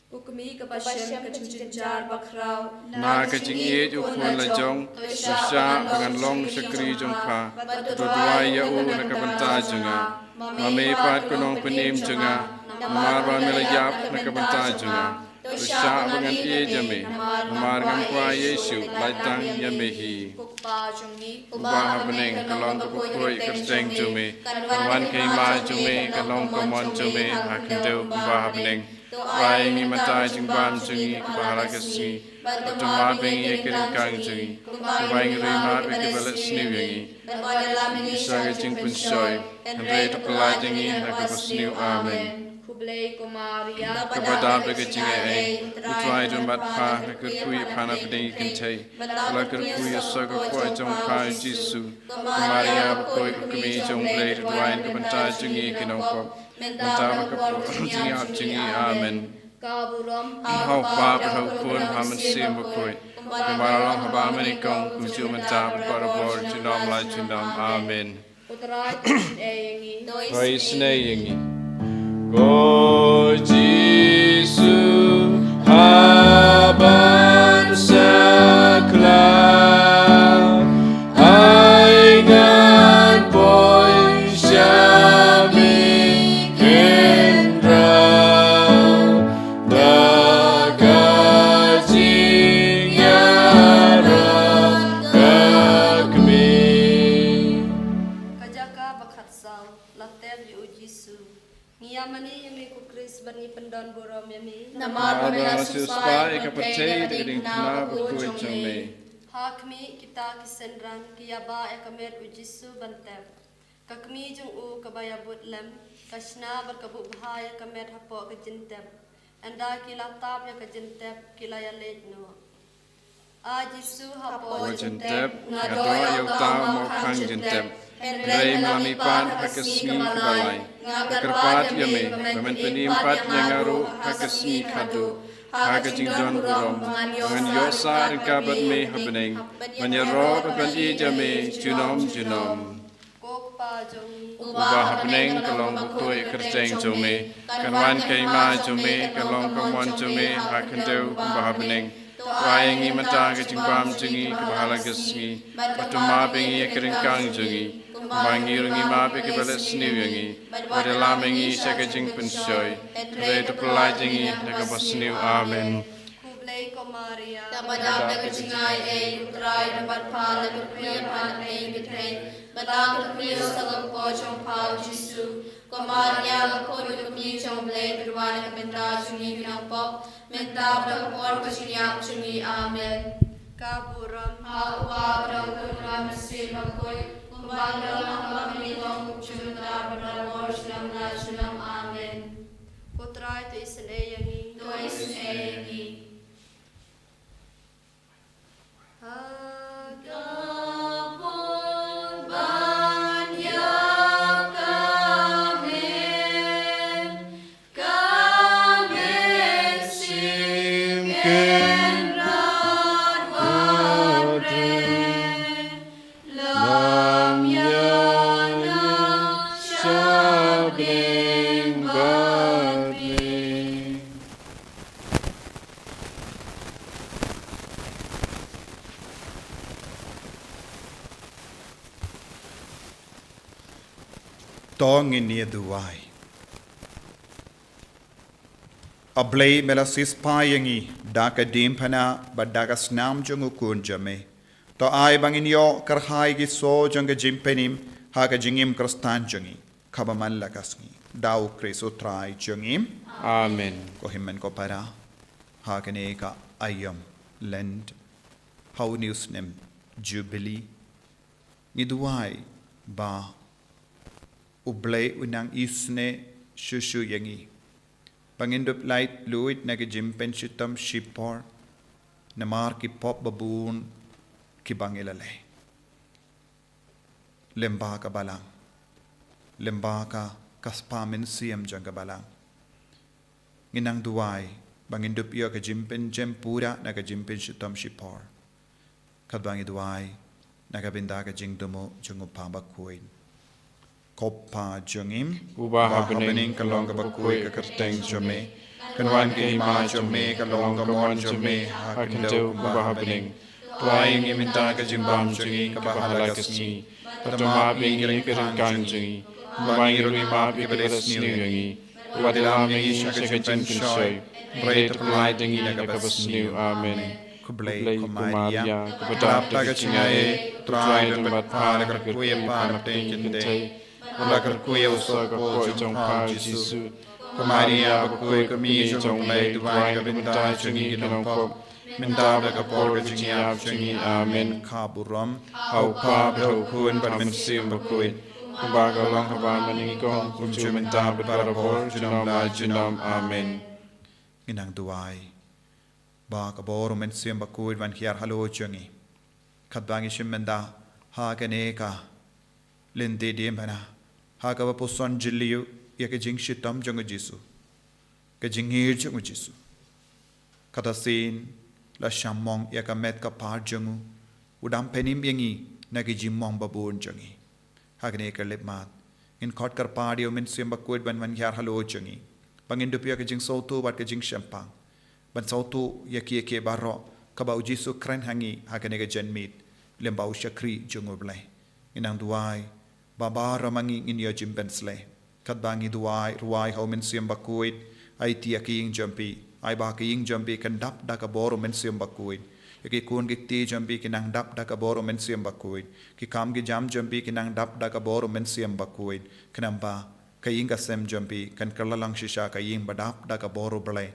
Kukmi kapasyan kacingcincar bakrau Na Kajing Ej Ukun Lajong Susha Banganlong Sakri Jongpa Tuduai Yau Nakabanta Junga Mame Pat Kunong Penim Junga Namar Melayap Nakabanta Junga Susha Bangan Ejame Namar Ngampwa Yesu Laitang Yamehi Kukpa jongi Ubah Habening Kalong Kapukui Kasteng Jume Kawan Kaima Jume Kalong Kamon Jume Hakendeu Ubah Habening Waingi Matai Jingbam Jungi Bahalakasi Tuma Bengi Ekirin Kang Jungi Waingi Rima Bikabalat Sniu Yangi Isaga Jingpun Shoy Andre Tupala Jingi Nakabas Sniu Amen Kublai Kumaria Kepada Begajinga Utrai Jumbat Pa Nakukui Pana Pedingi Kentay Lakukui Saga Koi Jong Pa Jisu Kumaria Bukoi Kumi Jong Blade Dwain Kabanta Jungi Kinongkop Mentaba Kapol Jingi Jingi Amen Kaburam Hau Pa Badhaukun Hamasim Bukoi Kumaralong Haba Manikong Kuju Mentaba Barabor Jinom La Jinom Amen Utrai Tushin Eyangi Toi Sne Yingi Ko Jisu Haban Sakla Aingan Poi Syami Kendra Dagajing Yara Kakmi Kajaka yumi ku Kris bangi pendon burom yami. Namar mela suspai kapatay Diengphna bakui jome. Hakmi kita kisendran kiyaba ekamet ujisu bantep. Kakmi jung u kabaya butlem. Kasna berkabuk bahaya kamet hapok kejentep. Anda kila tab ya kejentep kila ya lejno. Ajisu hapok Jentep ngado yauta Mawkhlam jentep. Ray melamipan hakasmi kebalai. Kerpat yame bamen penimpat yangaru hakasmi kadu. Hakajing don burom dengan yosa rikabat me happening. Menyero baban ijame junom. Kokpa jongi. Ubah happening kalong bukui kerjeng jome. Kanwan kaima jome kalong kamwan jome hakendeu ubah happening. Wayangi mata kajing bam jengi kebahala gesngi. Patuma bengi keringkang jengi. Bangi rungi mabe ke balas sniu yangi. Wadala mengi sakajing pensoy. Ray tepelai jengi nakabas sniu. Amen. Kublai ko Maria. Tapadam na kacingay utray na patpala kapriya panay bitay. Batang kapriyo sa lampo chong pao Jisu. Kumarya ko kami chong blay berwana kapenta chungi pinangpok. Mentab na kapor kacingyak chungi. Amen. Kaburam. Hawa daw kunram si makoy. Kumbangdam ang maminitong kuchunta padalor silang na silang. Amen. Putray to isan yangi. Tois eyangi. Agapon banyak kami simken radwadre lam yana sabring badre. Tongin ni duwai. Ablay mela sispayangi daka Diengphna badaka snam jungu kunjame. To ay bangin yo karhay gi so janga jimpenim haga jingim kristan jungi. Kabaman lakasngi. Daw kriso try jungim. Amen. Kohimen ko para. Hakane ka ayam lend. How news nem jubilee. Ni duwai ba. Ublay unang isne shushu yangi. Pangindup light fluid nagajimpen shitam shipor. Namar ki pop baboon ki bangilale. Lemba ka balang. Lemba ka kaspamin siyam jang ka balang. Nginang duway bangindup iyo ka jimpen jempura nagajimpen shitam shipor. Kadbangi duway nagabinda ka jingdumo jungupambakkuin. Koppa jungim, Ubah happening kalong kabakui kakateng jome. Kanwan kaima jome kalong kamon jome hakendeu ubah happening. Tuaing iminta kajimbam jungi kabahala kasni. Patama bingi keringkang jungi. Bangi rungi mapi kebalas niu yangi. Wadila mengi sakajin pensoy. Ray terpelai dengi nakabas niu. Amen. Kublai kumaria kepada kacingay. Tuai tempat pala kerkuya panapeng kintay. Wala kerkuya usa kapoy jong pao Jisu. Kumaria bakui kami jong lay tuai kabintay jungi kinong pop. Minta bakapor kacingay jungi. Amen. Kaburam. Hau pa hau kun pamensim bakui. Kumbaga lang haba maningkong kumju minta berbarabor junom la junom. Amen. Inang duway. Ba kabor mensim bakui van hiar halo jungi. Kadbangi shimmenda ha kaneka. Lynti Diengphna. Haka puson jiliu ya kajing shitam jong Jisu. Kajing hir jong Jisu. Katasin la shamong ya kamet ka par jongu. Udam penim yangi na kajimong babun jongi. Hakane ka lepmat. In kot kar padio min sim bakud ban yar halo jongi. Pangindup ya kajing sautu bat kajing shampang. Ban sautu ya ke baro kabau Jisu kren hangi hakane ka janmit. Lembau syakri jongu blay. Inang duway. Baba ramangi inyo jimpensle. Kadbangi duwai ruai hau mensiam bakuit. Ay tiaking jampi. Ay baking jampi kandap da kaboro mensiam bakuit. Ki kun gikti jampi kinang dap da kaboro mensiam bakuit. Ki kam gi jam jampi kinang dap da kaboro mensiam bakuit. Kenamba kaying kasem jampi kan kalalang shisha kaying badap da ka boru blai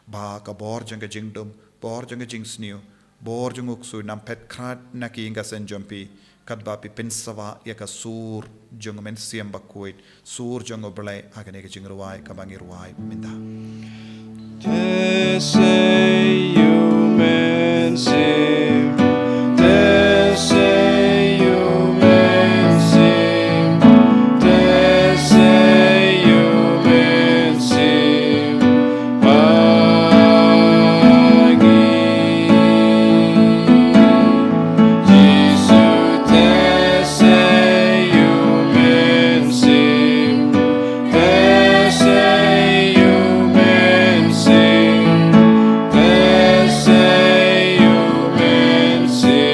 ba ka bor jang ka jingdum bor jang ka jing sniu bor jang uksu nam pet krat na kaying kasem jampi kat ba pi pensawa ya ka sur jang men siam bakuit sur jang blai agane ka jing ruai ka bangi ruai minda Tese human sim, tese human sim, tese human sim, agi. Jesus tese human sim, tese human sim.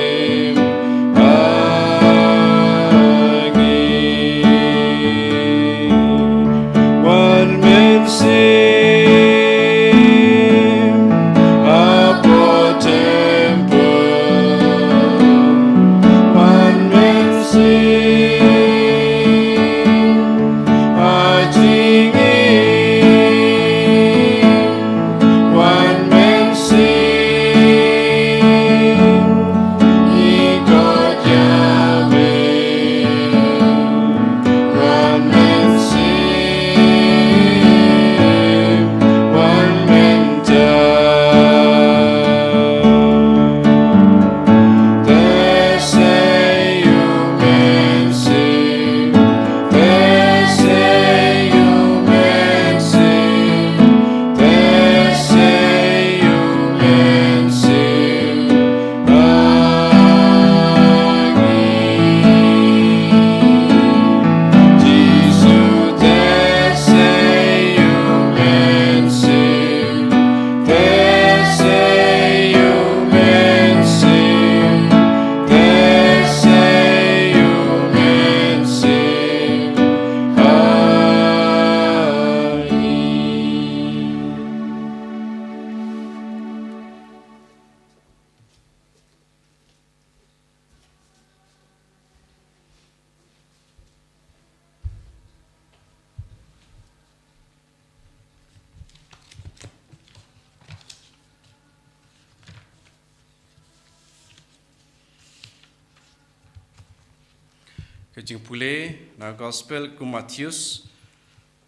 Kajing pule na gospel ku Matius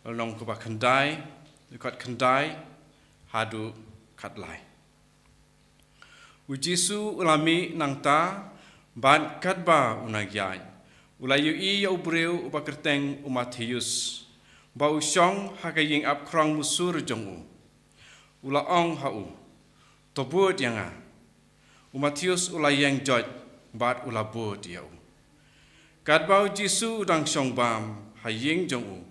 long ku bakandai dekat kandai hadu katlai. Ujisu ulami nangta ban katba unagyai. Ulayu I ya ubreu ubakerteng Matius. Ba usyong hakaying ap krang musur jongu. Ulaong hau. Tobut yanga. Matius ulayang joj bat ulabut yau. Katbau Jisu dang syong bam haying jongu.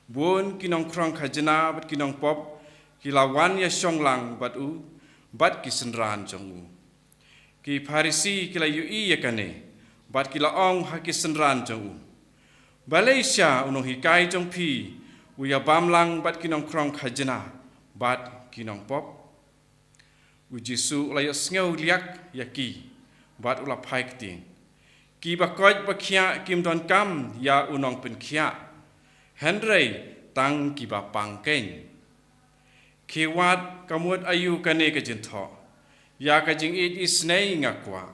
Bun kinong krang khajana bat kinong pop kilawan ya syong lang bat u bat kisenran jongu. Ki Pharisi kila yui yakane bat kilaong hakisenran jongu. Malaysia unong hikai jong pi uya bam lang bat kinong krang khajana bat kinong pop. U Jisu ulayok ngau liak yaki bat ulapai keting. Ki bakoj bakia kim don kam ya unong penkia. Henry tang ki ba pangkeng. Ki wat kamut ayu kane kajin tho. Ya kajing it isnei ngakwa.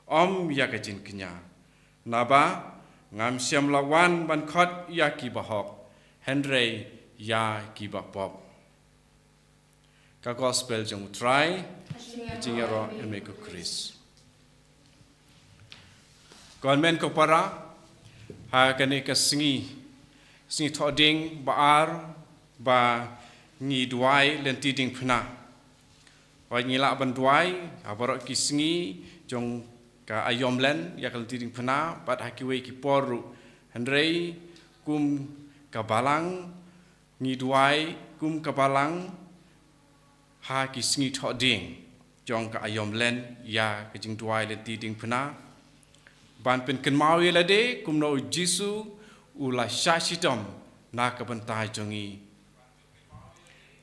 Om ya kajin kenya. Naba ngam siam lawan ban khot ya ki bahok. Henry ya ki ba pop. Ka gospel jong try. Kajing ro emeko Chris. Konmen ko para ha kani ka singi thoding baar ba ngi duai Lynti Diengphna wa ngi la ban duai abarok ki singi jong ka ayom len ya Lynti Diengphna bat hakiwe ki poru handrei kum ka balang ngi duai kum ka balang ha ki singi thoding jong ka ayom len ya ka jing duai Lynti Diengphna ban pen ken mau yelade kumno Jisu ula shashitam na kabantai jongi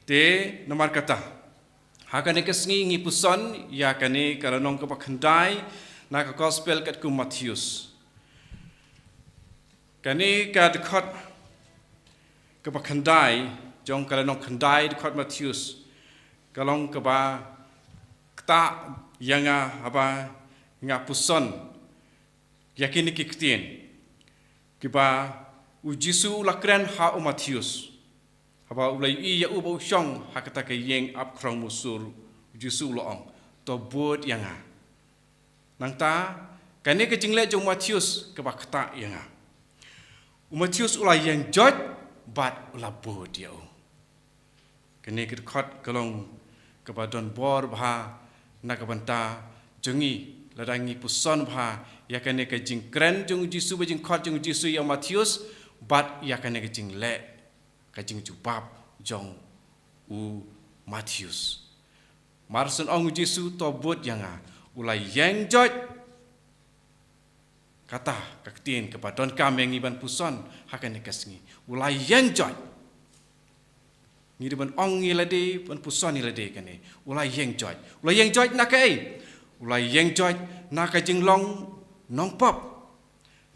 te nomar kata hakane kesngi ngi puson ya kane karanong ka bakhandai na ka gospel kat ku Matius kane ka dekhot ke ba khandai jong kala nong khandai de khot Matius kalong ke ba kta yanga apa nga puson yakin ki ktien ke ba u Jisu lakren ha u Matius apa ulai I ya u bo shong hakata ke yeng ap krong musur Jisu loong to bot yanga nang ta kane ke jingle jong Matius ke ba kta yanga u Matius ulai yang jot bat ula bot ya u kane ke khot kalong ke ba don bor bha na ka banta jongi ladangi puson bha ya kane ke jing kren jong Jisu ba jing khot jong Jisu ya Matius bat ya kane ke jing le ka jing jubab jong u Matius marson ong Jisu to bot yanga ulai yang jot kata kaktien ke ba don kameng iban puson hakane kasngi ulai yang jot ni ban ong ilade ban puson ilade kane ulai yang joj na kai ulai yang joj na ka jinglong nong pop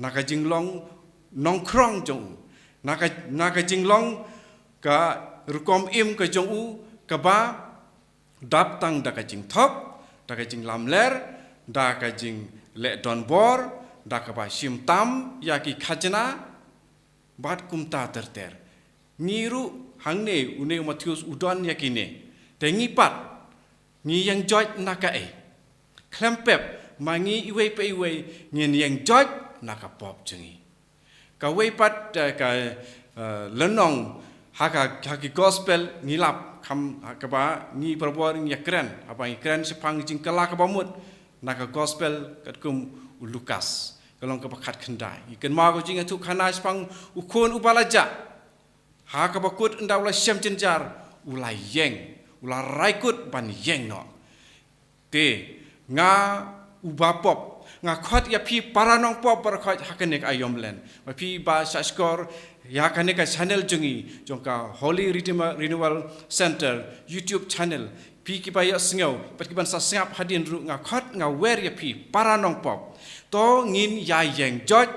na ka jinglong nong krong jong na ka jinglong ka rukom im ka jong u ka ba dap tang da ka jing thop da ka jing lam ler da ka jing le don bor da ka ba shim tam ya ki khajna bat kumta terter niru hangne une Matius udon yakine tengi pat ni yang joj nakae klempep mangi iwe pe iwe ngin yang joj nakapop jengi ka we pat ka lenong haki gospel ngilap kam ka ba ni perbor ni kren apa ni kren sepang jing kala ka bamut naka gospel katkum Lukas kalong ka pakhat khandai ikan ma ko jing atu khana sepang ukun ubalaja ha ka bakut nda ula syam cenjar ula yeng ula raikut ban yeng no te nga ubapop nga khot ya phi paranong pop par khot hakanek ayomlen ma phi ba saskor ya kanek channel jungi jongka Holy Renewal Center YouTube channel phi ki ba ya sngau pat ki ban sa sngap hadin ru nga khot nga wer ya phi paranong pop to ngin ya yeng jot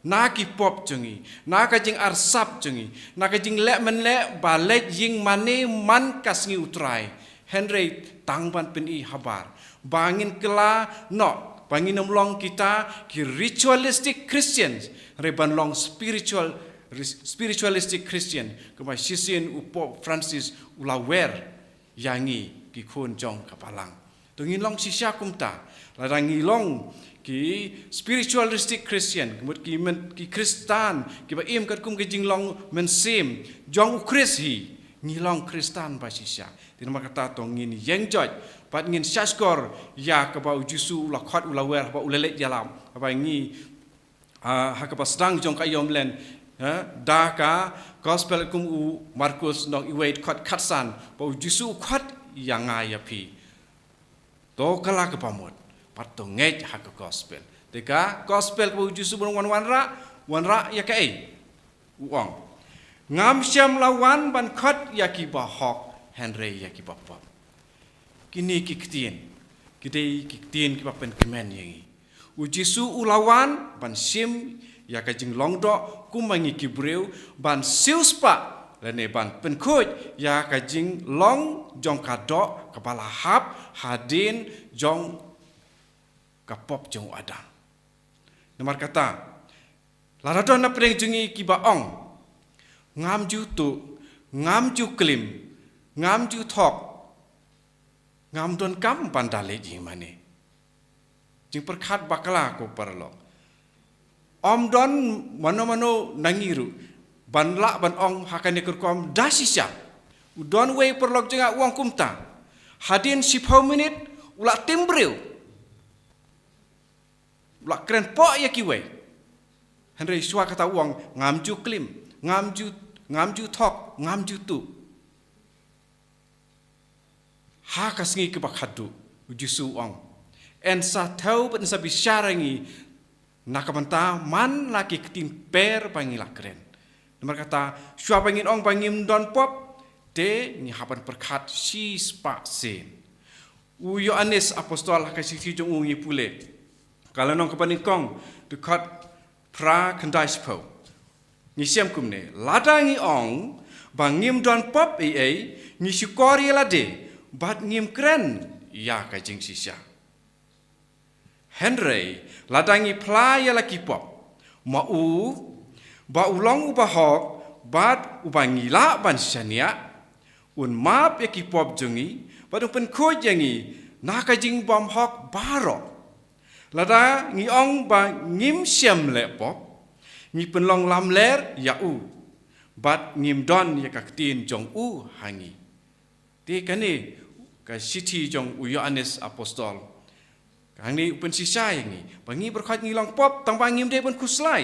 na ki pop jungi na ka jing arsap jungi na ka jing le men le balet ying mane man kasngi utrai Henry tangban pen I habar bangin kela no bangin nomlong kita ki ritualistic Christians reban long spiritualistic Christian kema sisin upop Francis ulawer yangi ki khon jong kapalang to ngin long sisya kumta ladangi long ki spiritualistic Christian kemut ki Kristan ki ba im kat kum ki jinglong mensim jong Chris hi ngilong Kristan ba sisya tinama kata to ngin yeng joj pat ngin saskor ya ka ba Jisu la khat ulawer ba ulele jalam ba ngi ha ka ba sedang jong ka yomlen da ka gospel kum u Markus nong iwait khat khatsan ba Jisu khat yanga ya pi to kala ka pamot pat to ngej ha ka gospel deka gospel ba Jisu bon wanra ya ka ei uang ngam syam lawan ban khat ya ki ba hok Henry ya ki ba pop kini ki ktien kidei ki ktien ki ba pen kemen yangi u Jisu ulawan ban sim ya ka jing longdo kumangi ki breu ban siuspa lene ban pen khoj ya ka jing long jong ka do kepala hap hadin jong ka pop jong adam nomor kata laradon na preng jungi ki ba ong ngam ju tu ngam ju klim ngam ju thok ngam don kam pandale ji mane jing perkhat bakala ko parlo om don mano nangiru banla ban ong hakane kurkom dasisya udon we perlok jenga uang kumta hadin 10 minit ula timbreu ula kren po ya kiwe Henry swa kata uang ngam ju klim ngam ju thok ngam ju tu ha kasngi ke bakhadu Jisu ong en sa tau ben sa bisyarangi nakamanta man laki ketin per pangila keren nomor kata swa pangin ong pangim don pop te ni hapan perkhat si spa sen u Yohanes apostol kasih jong ungi pule kalau nong kepanikong dekat pra kendai spo ngi siam kumne lada ngi ong ba ngim don pop ngi syukori lade bat ngim kren ya ka jing sisa Henry lada ngi playa laki pop ma ba ulong uba hok bat uba ngila ban syania un map ya ki pop jungi bat pen ko jangi na ka jing bom hok baro lada ngi ong ba ngim siam le pop ngi penlong lam ler ya bat ngim don ya ka tin jong hangi te kane ka city jong Yohanes apostol kang ni pen sisa ngi bangi berkhat ngi long pop tang bang ngim de pen kuslai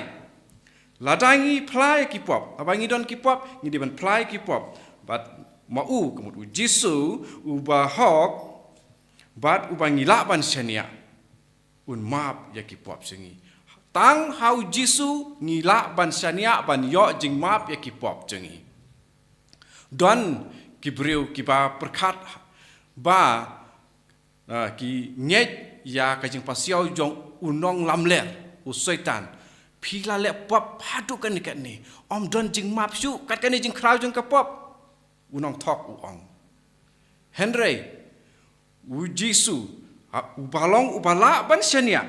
ladangi plai ki pop abangi don ki pop ngi de pen plai ki pop bat kemut jisu ba hok bat ubangi la ban senia un map ya ki pop singi tang hau jisu ngila ban sania ban yo jing map ya ki pop jengi don ki breu ki ba perkat ba ki nyet ya ka jing pasiau jong unong lamler usaitan pila le pop hadu kan ni om don jing map su kat kan jing krau jong ka pop unong tok uong Henry jisu ubalong ubala ban sania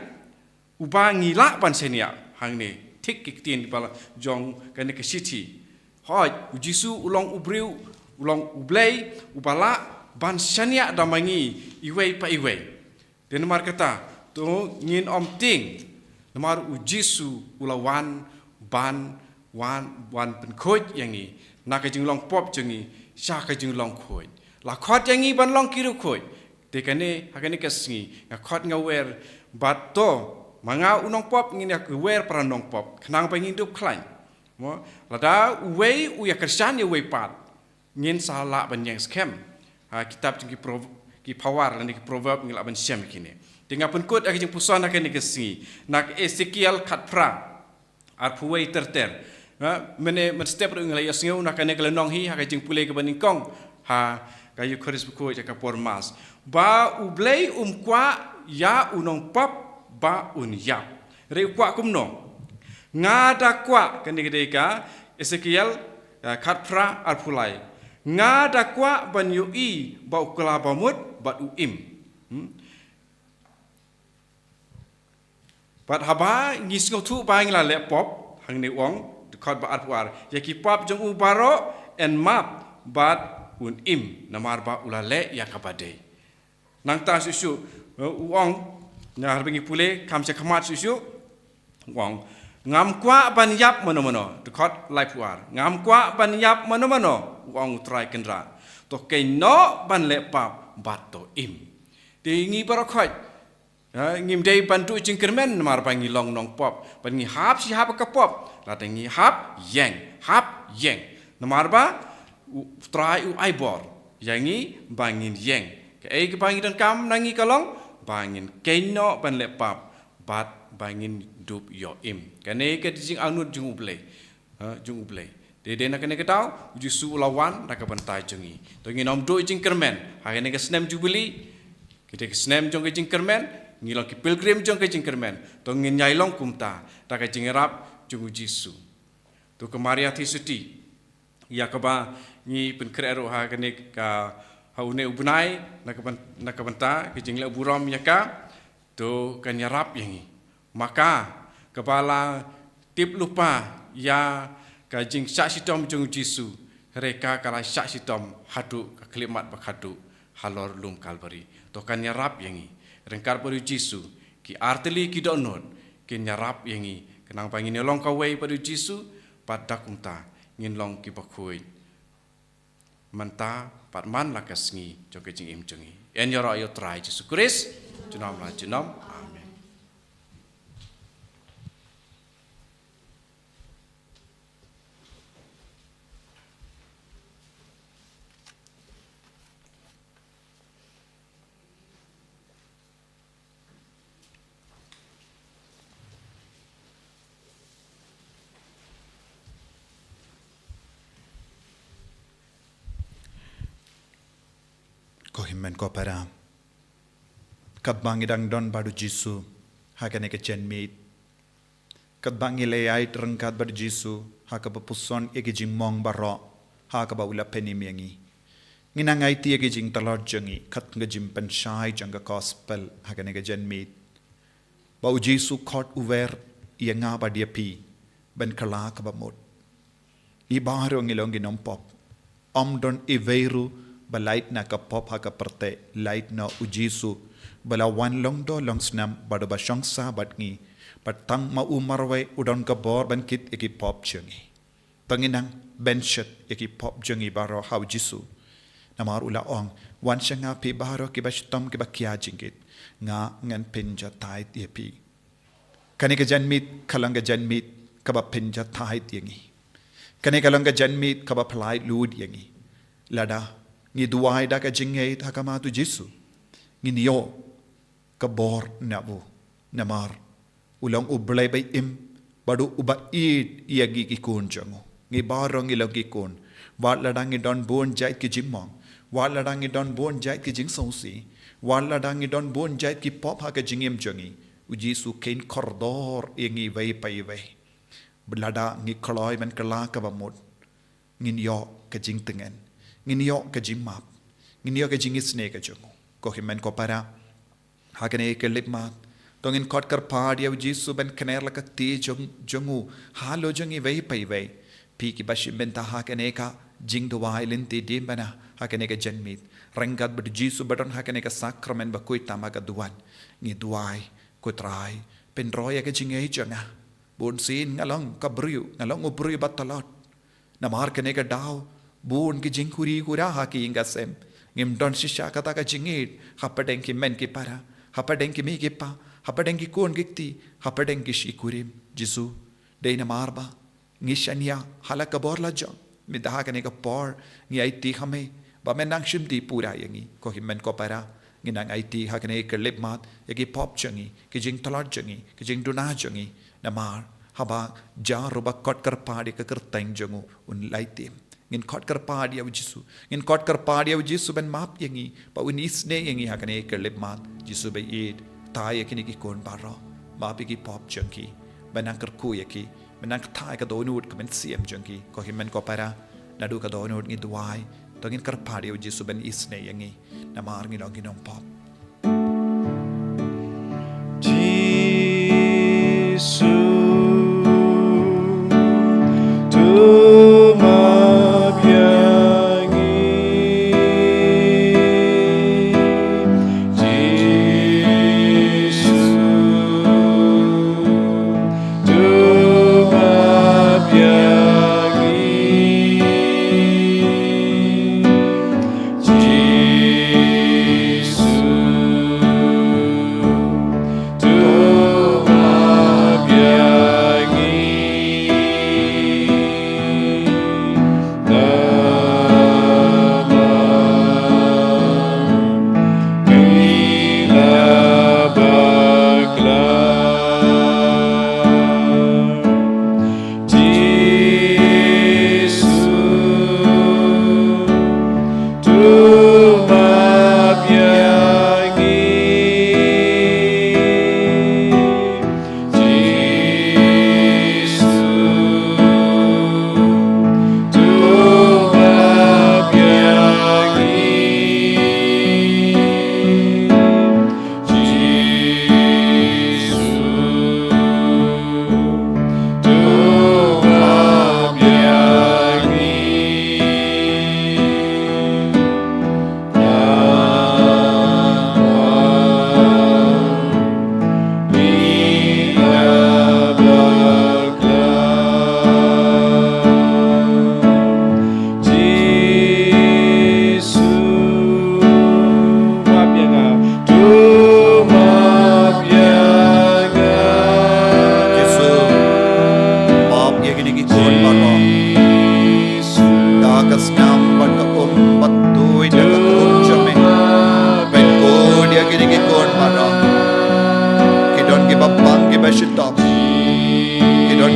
uba ngila ban senia hang ni tik kitin bala jong kan ke city hoi jisu ulong ubriu ulong ublei ubala ban senia damangi iwei pa iwei den mar kata to ngin om ting namar jisu ulawan ban wan pen khoj yang ni na ka jing long pop jengi sha ka jing long khoj la khot yang ni ban long kiru khoj te kane hakane ka singi nga khot nga wer bat to manga unong pop ngin ya wer pranong pop khnang pa ngin dup khlain mo lada wei u ya kersan ya wei pat ngin sala ban yang scam kitab ki power lan ki proverb ngil ban siam kini tinga pun kod ak jing pusan ak ni kesi nak Ezekiel khat pra ar puwei terter mene step ngila ya sngeu nak ne nong hi ha jing pulei ke baning kong kayu khoris ko ja ka pormas ba ublei kwa ya unong pop ba unyap re kwa kumno ngada kwa kanigdeka Ezekiel khatpra arpulai ngada kwa ban yui ba ukla bamut ba uim bat haba ngisngo thu ba ngla le pop hang ni wong khot ba arpuar yaki pop jong u baro and map bat unim namar ba ulale yakabade nang ta susu wong na harbengi pule kam se khamat susu wong ngam kwa ban yap mono dekot lai puar ngam kwa ban yap mono wong try kendra to ke no ban le pap bat to im tingi barokhot ngim dei bantu jingkermen mar bangi long nong pop bangi hap si hap ka pop la tingi hap yeng namar ba try u aibor yangi bangin yeng ke ke bangi dan kam nangi kalong bangin keno ban le pap bat bangin dup yo im kane ke jing anut jung uble de na kane ke tau jusu lawan nak bantai jungi to nginom do jing kermen ha kane ke snem jubili kita ke snem jong ke jing kermen ngilong ke pilgrim jong ke jing kermen to ngin nyai long kumta ta ke jing rap jung jisu to ke maria thi suti ya ka ba ni pen krero ha kane ka haune ubnai nak banta ke jing le burom ya ka to kan yarap yangi maka kepala tip lupa ya kajing saksitom jung jisu reka kala saksitom hadu kalimat bakhadu halor lum kalbari to kan yarap yangi rengkar padu jisu ki arteli ki donot ki yarap yangi kenang pangin long kawai padu jisu padakumta ngin long ki bakhoi manta patman lakasngi jong kejing im jungi en yoro yo try jisu kris junam la junam Kohimen ko para kabang idang don badu jisu hakane ke chen meet kat bangilai terengkat ber Jisu haka pepuson egi jing mong barok haka ba ula penimiangi nginangai ti egi jing talor jengi kat ngejim pensyai jangga gospel haka nega jenmit ba u Jisu kot uwer ia ngaba dia pi ben kala ka ba mod i baro ngilong ginom pop don iveru ba light na ka pop haka perte light na u Jisu bala wan long do long snam bado ba shongsa batngi patang ma umarway udon ka bor ban kit eki pop jengi panginang benchet eki pop jengi baro hau Jisu namar ula ong wan shanga pi baro ki bashtom ki bakya jingit nga ngan penja tai tie pi kanika janmit kalanga janmit kaba penja tai tiengi kanika kalanga janmit kaba phlai lud yengi lada ngi duai da ka jingei hakama tu Jisu ngi niyo ka bor nabu namar ulang ublay bay im badu uba id iagi ki kun jango ngi barong ilang ki kun wat ladang i don bon jait ki jimmong wat ladang i don bon jait ki jing songsi wat ladang i don bon jait ki pop ha ka jingim jangi u Jisu kein kordor ingi way pay way blada ngi kloy man kala ka ba mod ngin yo ka jing tengen ngin yo ka jimmap ngin yo ka jing isne ka jango ko himen ko para ha ka ne ke lip mat tongin kot kar padia u Jisu ben kner la ka ti jongu halo jongi vei pai vei pi ki bashi ben ta ha kene ka jing do wai Lynti Diengphna ha kene ka janmit rangat bad Jisu badon ha kene ka sakramen ba koi tama ka duan ngi duai ko trai pen roya ka jing ei janga bon sin ngalong ka briu ngalong ubri batalot na mar kene ka daw bon ki jing kuri kura ha ki inga sem ngim don shisha kata ka jingit hapadeng ki men ki para hapadeng ki mi ki pa hapadeng ki kon gikti hapadeng ki shikurim Jisu deina marba ngishania halaka borla jong midaha kane ka por ngi IT hame ba menang shimdi pura yangi ko himmen ko para nginang IT hakane ka lepmat yagi pop jangi ki jing talot jangi ki jing duna jangi namar haba jaruba kot kar padi ka kerteng jangu un laitim ngin kot kar padi au Jisu ngin kot kar padi au Jisu ben map yangi ba un isne yangi hakane ka lepmat Jisu be id tai kini ki kon baro ma pi ki pop junkie benang ker ku yaki benang thai ka donut ka men siam junkie ko himen ko para nadu ka donut ngi duai to ngin ker padi u Jisu ben isne yangi na mar ngi long ngi pop Jisu tu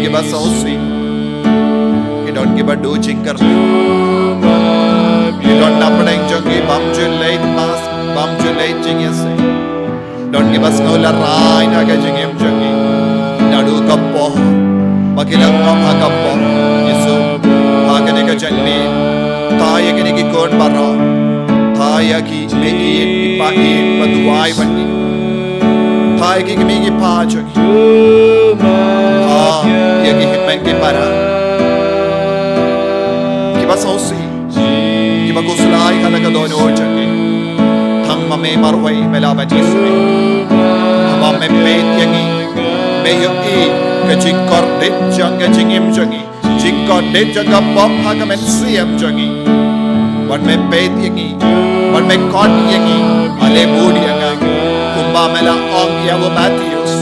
give us so sweet. You don't give a do chinker. You don't nappadang jungi bum late mask, bum late jingyas. Don't give us no la rain, I get jingim jungi. Nadu kapo. Makilang ngam hagappo Yesu Hagane ka janmi Taya kini ki kon baro Taya ki mein ipahin paduai bani Taya ki kimi ki pajo Ya ki himmen ki para Kiba sausi Kiba kusulai kana ka dono orjaki Thang mame marwai melaban Yesu Hama me pet yangi Me yo i ka jingkor dit jang ka jingim jangi Jingkor dit jang ka pop haga men siam jangi Wan me pet yangi Wan me kon yangi Ale budi yanga Kumba mela ong yawo Matthews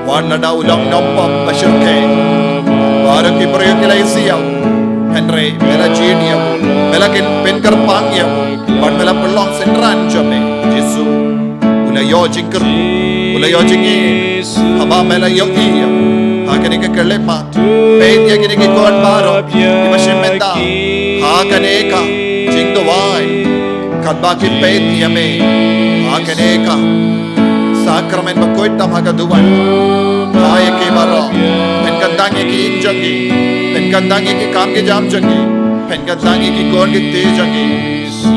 Wan lada ulang nompop basyurke Baru ki proyek ilai siyaw Henry mela jini yawo Mela kin penkar pang yawo Wan mela pelong senran jame Jesu Ula yo jingker Ula yo jingi Haba mela yo iya Hakani ka kelepa Peit ya kini ki kon baro Iba shimenda Hakane ka Jing do wai Kadba ki peit ya me Hakane ka Sakramen bakoit tam haga duwan Haya ki baro Pen kandangi ki ik jangi Pen kandangi ki kam ki jam jangi Pen kandangi ki kon ki te jangi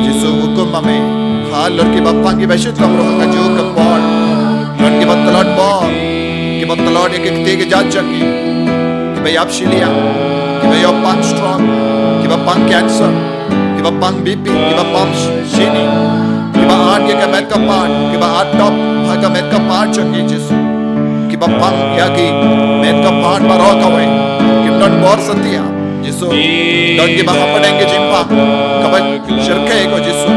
Jesu hukum mame Halor ki bapang ki bashit kamro haka jo kapor Ron ki battalot bor Ki battalot ek ek te ki jat jangi Ki bay apshilia Ki bay pang strong Ki bapang cancer Ki bapang BP Ki bapang shini Ki ba aat ki met kapar Ki ba aat top haka met kapar jangi Jesu Ki bapang yagi met kapar baro kawe Ki non bor satia Jesu Don ki ba hapadeng ki jimpa Kabat shirke ko Jesu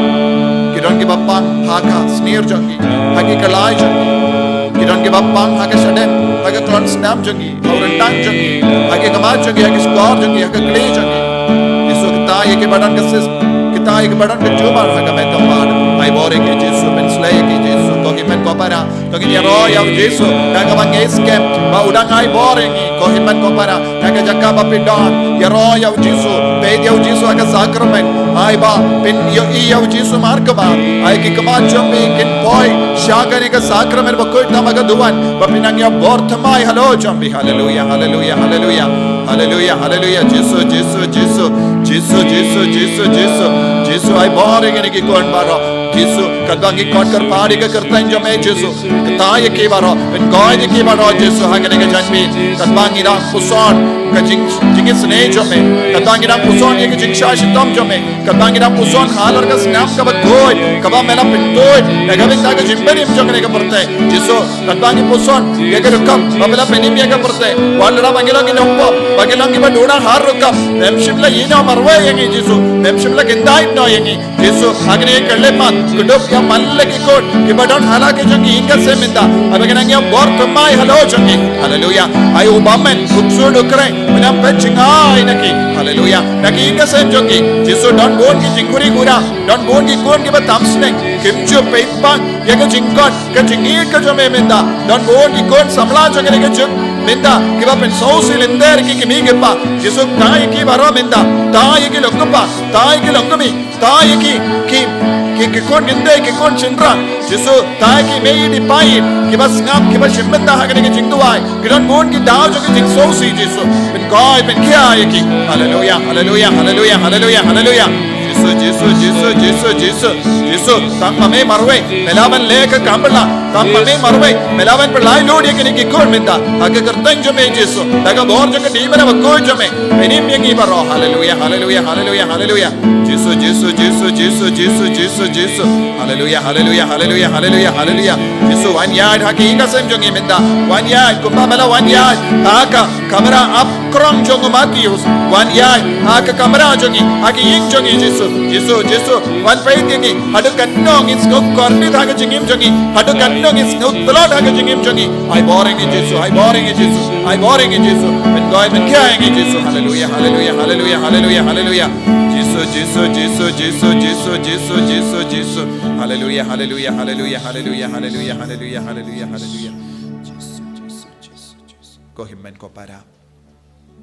Kidon ki bapang haka sneer jangi Haki kalai jangi Kidon ki bapang haka shadem Haka klon snap jangi Aurentang jangi Haki kamat jangi Haki squar jangi Haka clay jangi Jesu kita ye ki badan kasis Kita ye ki badan kejubar Haka met kapad Ay bore ki Jesu Men slay ki Jesu Kohi men kopara Kohi niya roh yaw Jesu Haka bang escape Ba udang ay bore ki Kohi men kopara Haka jaka bapidon Ya roh yaw Jesu Ped yaw Jesu Haka sakramen Ay ba Pin yaw Jesu markaba Ay ki kamachom bi kin boy Shagani ka sakramen Bakoy tamaga duwan Bapinang yaw bortamay Halo jambi Hallelujah Hallelujah Hallelujah Hallelujah Hallelujah Jesu Jesu Jesu Jesu Jesu Jesu Jesu Jesu ay boring ini ki kon baro Jesu kadang ki kon kar pari ka karta injo me Jesu kataya ki baro pen goy ki baro Jesu hagane ka janbi kadang ira puson ka jing sne jo me kadang ira puson ye ki jing shashi tom jo me kadang ira puson halar ka snap ka bagoy kaba mela pintoy nagawin ta ka jimberi jo ka porte Jesu kadang puson ye ka rukam babela penim ye ka porte walra bangelo ki nompo bangelo ki baduna har rukam memshimla yino marwe ye Jesu memshimla kendai no ye Jesu hagane kalepa kudop ya mallaki kot ki badon halake jangi inga seminda abagana ya bortamai halo jangi hallelujah ayu bamen kubsur ukre menam pechingai naki hallelujah naki inga sem jangi Jesu don bon ki jinguri gura don bon ki kon ki batamsne kimchu peitpan ya ka jingkot ka jingi ka jome minda don bon ki kon samla jangi ka jum minda ki bapen sausi linder ki kimi gepa Jesu tai ki baro minda tai ki lokpa tai ki lokmi tai ki kon ginde ki kon chinra Jesu tai ki mei di pai ki bas ngam ki bas shimbenda hagane ki jingduai ki don bon ki dao jo ki jing sausi Jesu ben koi ben kia ki hallelujah hallelujah hallelujah hallelujah hallelujah Jesu Jesu Jesu Jesu Jesu Jesu tang mame marwe melaban leka kambla tang mame marwe melaban per lai lodi ki kon minda haga kartan jo me Jesu daga bor jo ki dimera bakko jo me menim yengi baro hallelujah hallelujah hallelujah hallelujah Jesu Jesu Jesu Jesu Jesu Jesu Jesu hallelujah hallelujah hallelujah hallelujah hallelujah Jesu one yard haki inga sem jongi minda one yard kumba mela one yard haka kamera up krong jongo Matthews one yard haka kamera jongi haki ing jongi Jesu Jesu Jesu one faith yengi hadu kannong is no korni haka jingim jongi hadu kannong is no tolot haka jingim jongi I boring Jesu I boring Jesu I boring Jesu ben goy ben kya Jesu hallelujah hallelujah hallelujah hallelujah hallelujah Jesu Jesu Jesu Jesu Jesu Jesu Jesu Jesu hallelujah hallelujah hallelujah hallelujah hallelujah hallelujah hallelujah hallelujah Jesu Jesu Jesu Jesu ko himmen ko para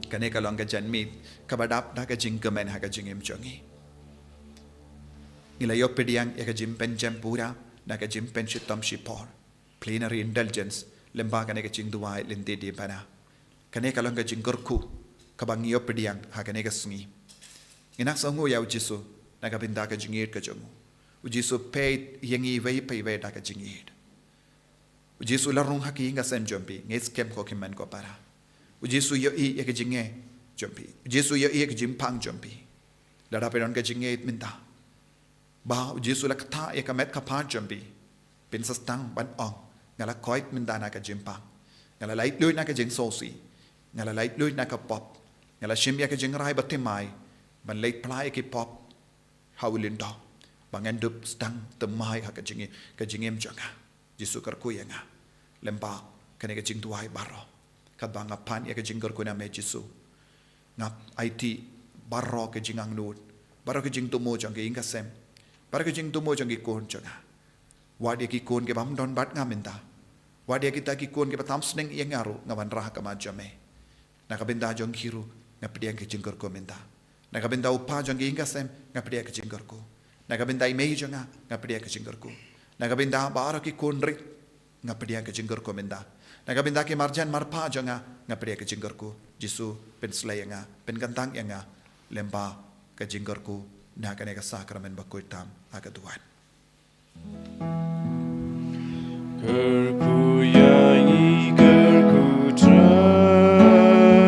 kane ka long ka janmi kabadap na ka jingkamen ha ka jingim chongi nilayok pediang ya ka jimpen jam pura na ka jimpen shitam shipor plenary indulgence lemba kane ka jingduai Lynti Diengphna kane kalong ka jingkorku kabangio pediang hakane ka sungi inak sangu ya ujisu nagabinda ka jingir ka jomu ujisu pay yangi vai pay vai da ka jingir ujisu larung haki nga sem jompi nges kem ko kimen ko para ujisu yo i ya ka jinge jompi ujisu yo i ka jimpang jompi dara peron ka jinge minta ba ujisu la kata ya ka met ka pa jompi pin sastang ban ong ngala koit minda na ka jimpang ngala lait lui na ka jing sosi ngala lait lui na ka pop ngala shim ya ka jing rai batimai ban lait plai ki pop hawilin do bangan dup stang temai ha ka jingem janga jisu kar ku ya nga lemba kane ka jing tuai baro ka banga pan ya ka jing kar ku na me jisu ngap IT baro ka jingang nut baro ka jing tumo jang ki inga sem baro ka jing tumo jang ki kon janga wadia ki kon ke bam don bat ngaminta wadia kita ki kon ke batam sneng yang ngaru ngawan rah ka majame nakabenda jong kiru ngapiang ke jingkor ko minta nakabenda upa jong inga sem ngapiang ke jingkor ko nakabenda imei jonga ngapiang ke jingkor ko nakabenda bara ki kon rit ngapiang ke jingkor ko minta nakabenda ki marjan marpa jonga ngapiang ke jingkor ko jisu pen slayanga pen kantang yanga lemba ke jingkor ko nakane ka sakramen bakoitam agaduan Gerku yangi gerku trai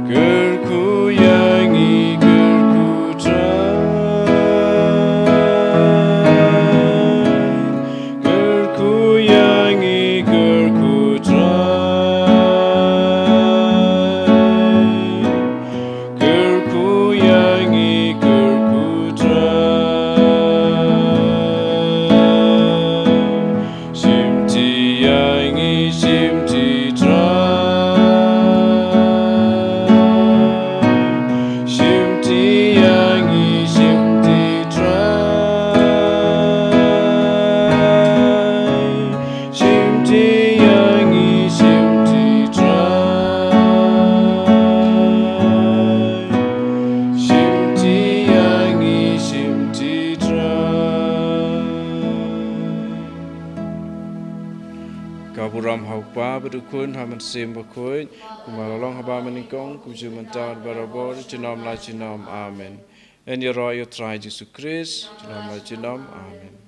Gerku yangi gerku trai Gerku yangi gerku trai Gerku yangi gerku trai Kaburam haupa berukun haman sim berkun kumalalong haba meningkong kujumentar barabor jinom la jinom amen. En ya roy try Jesus Christ jinom la jinom amen.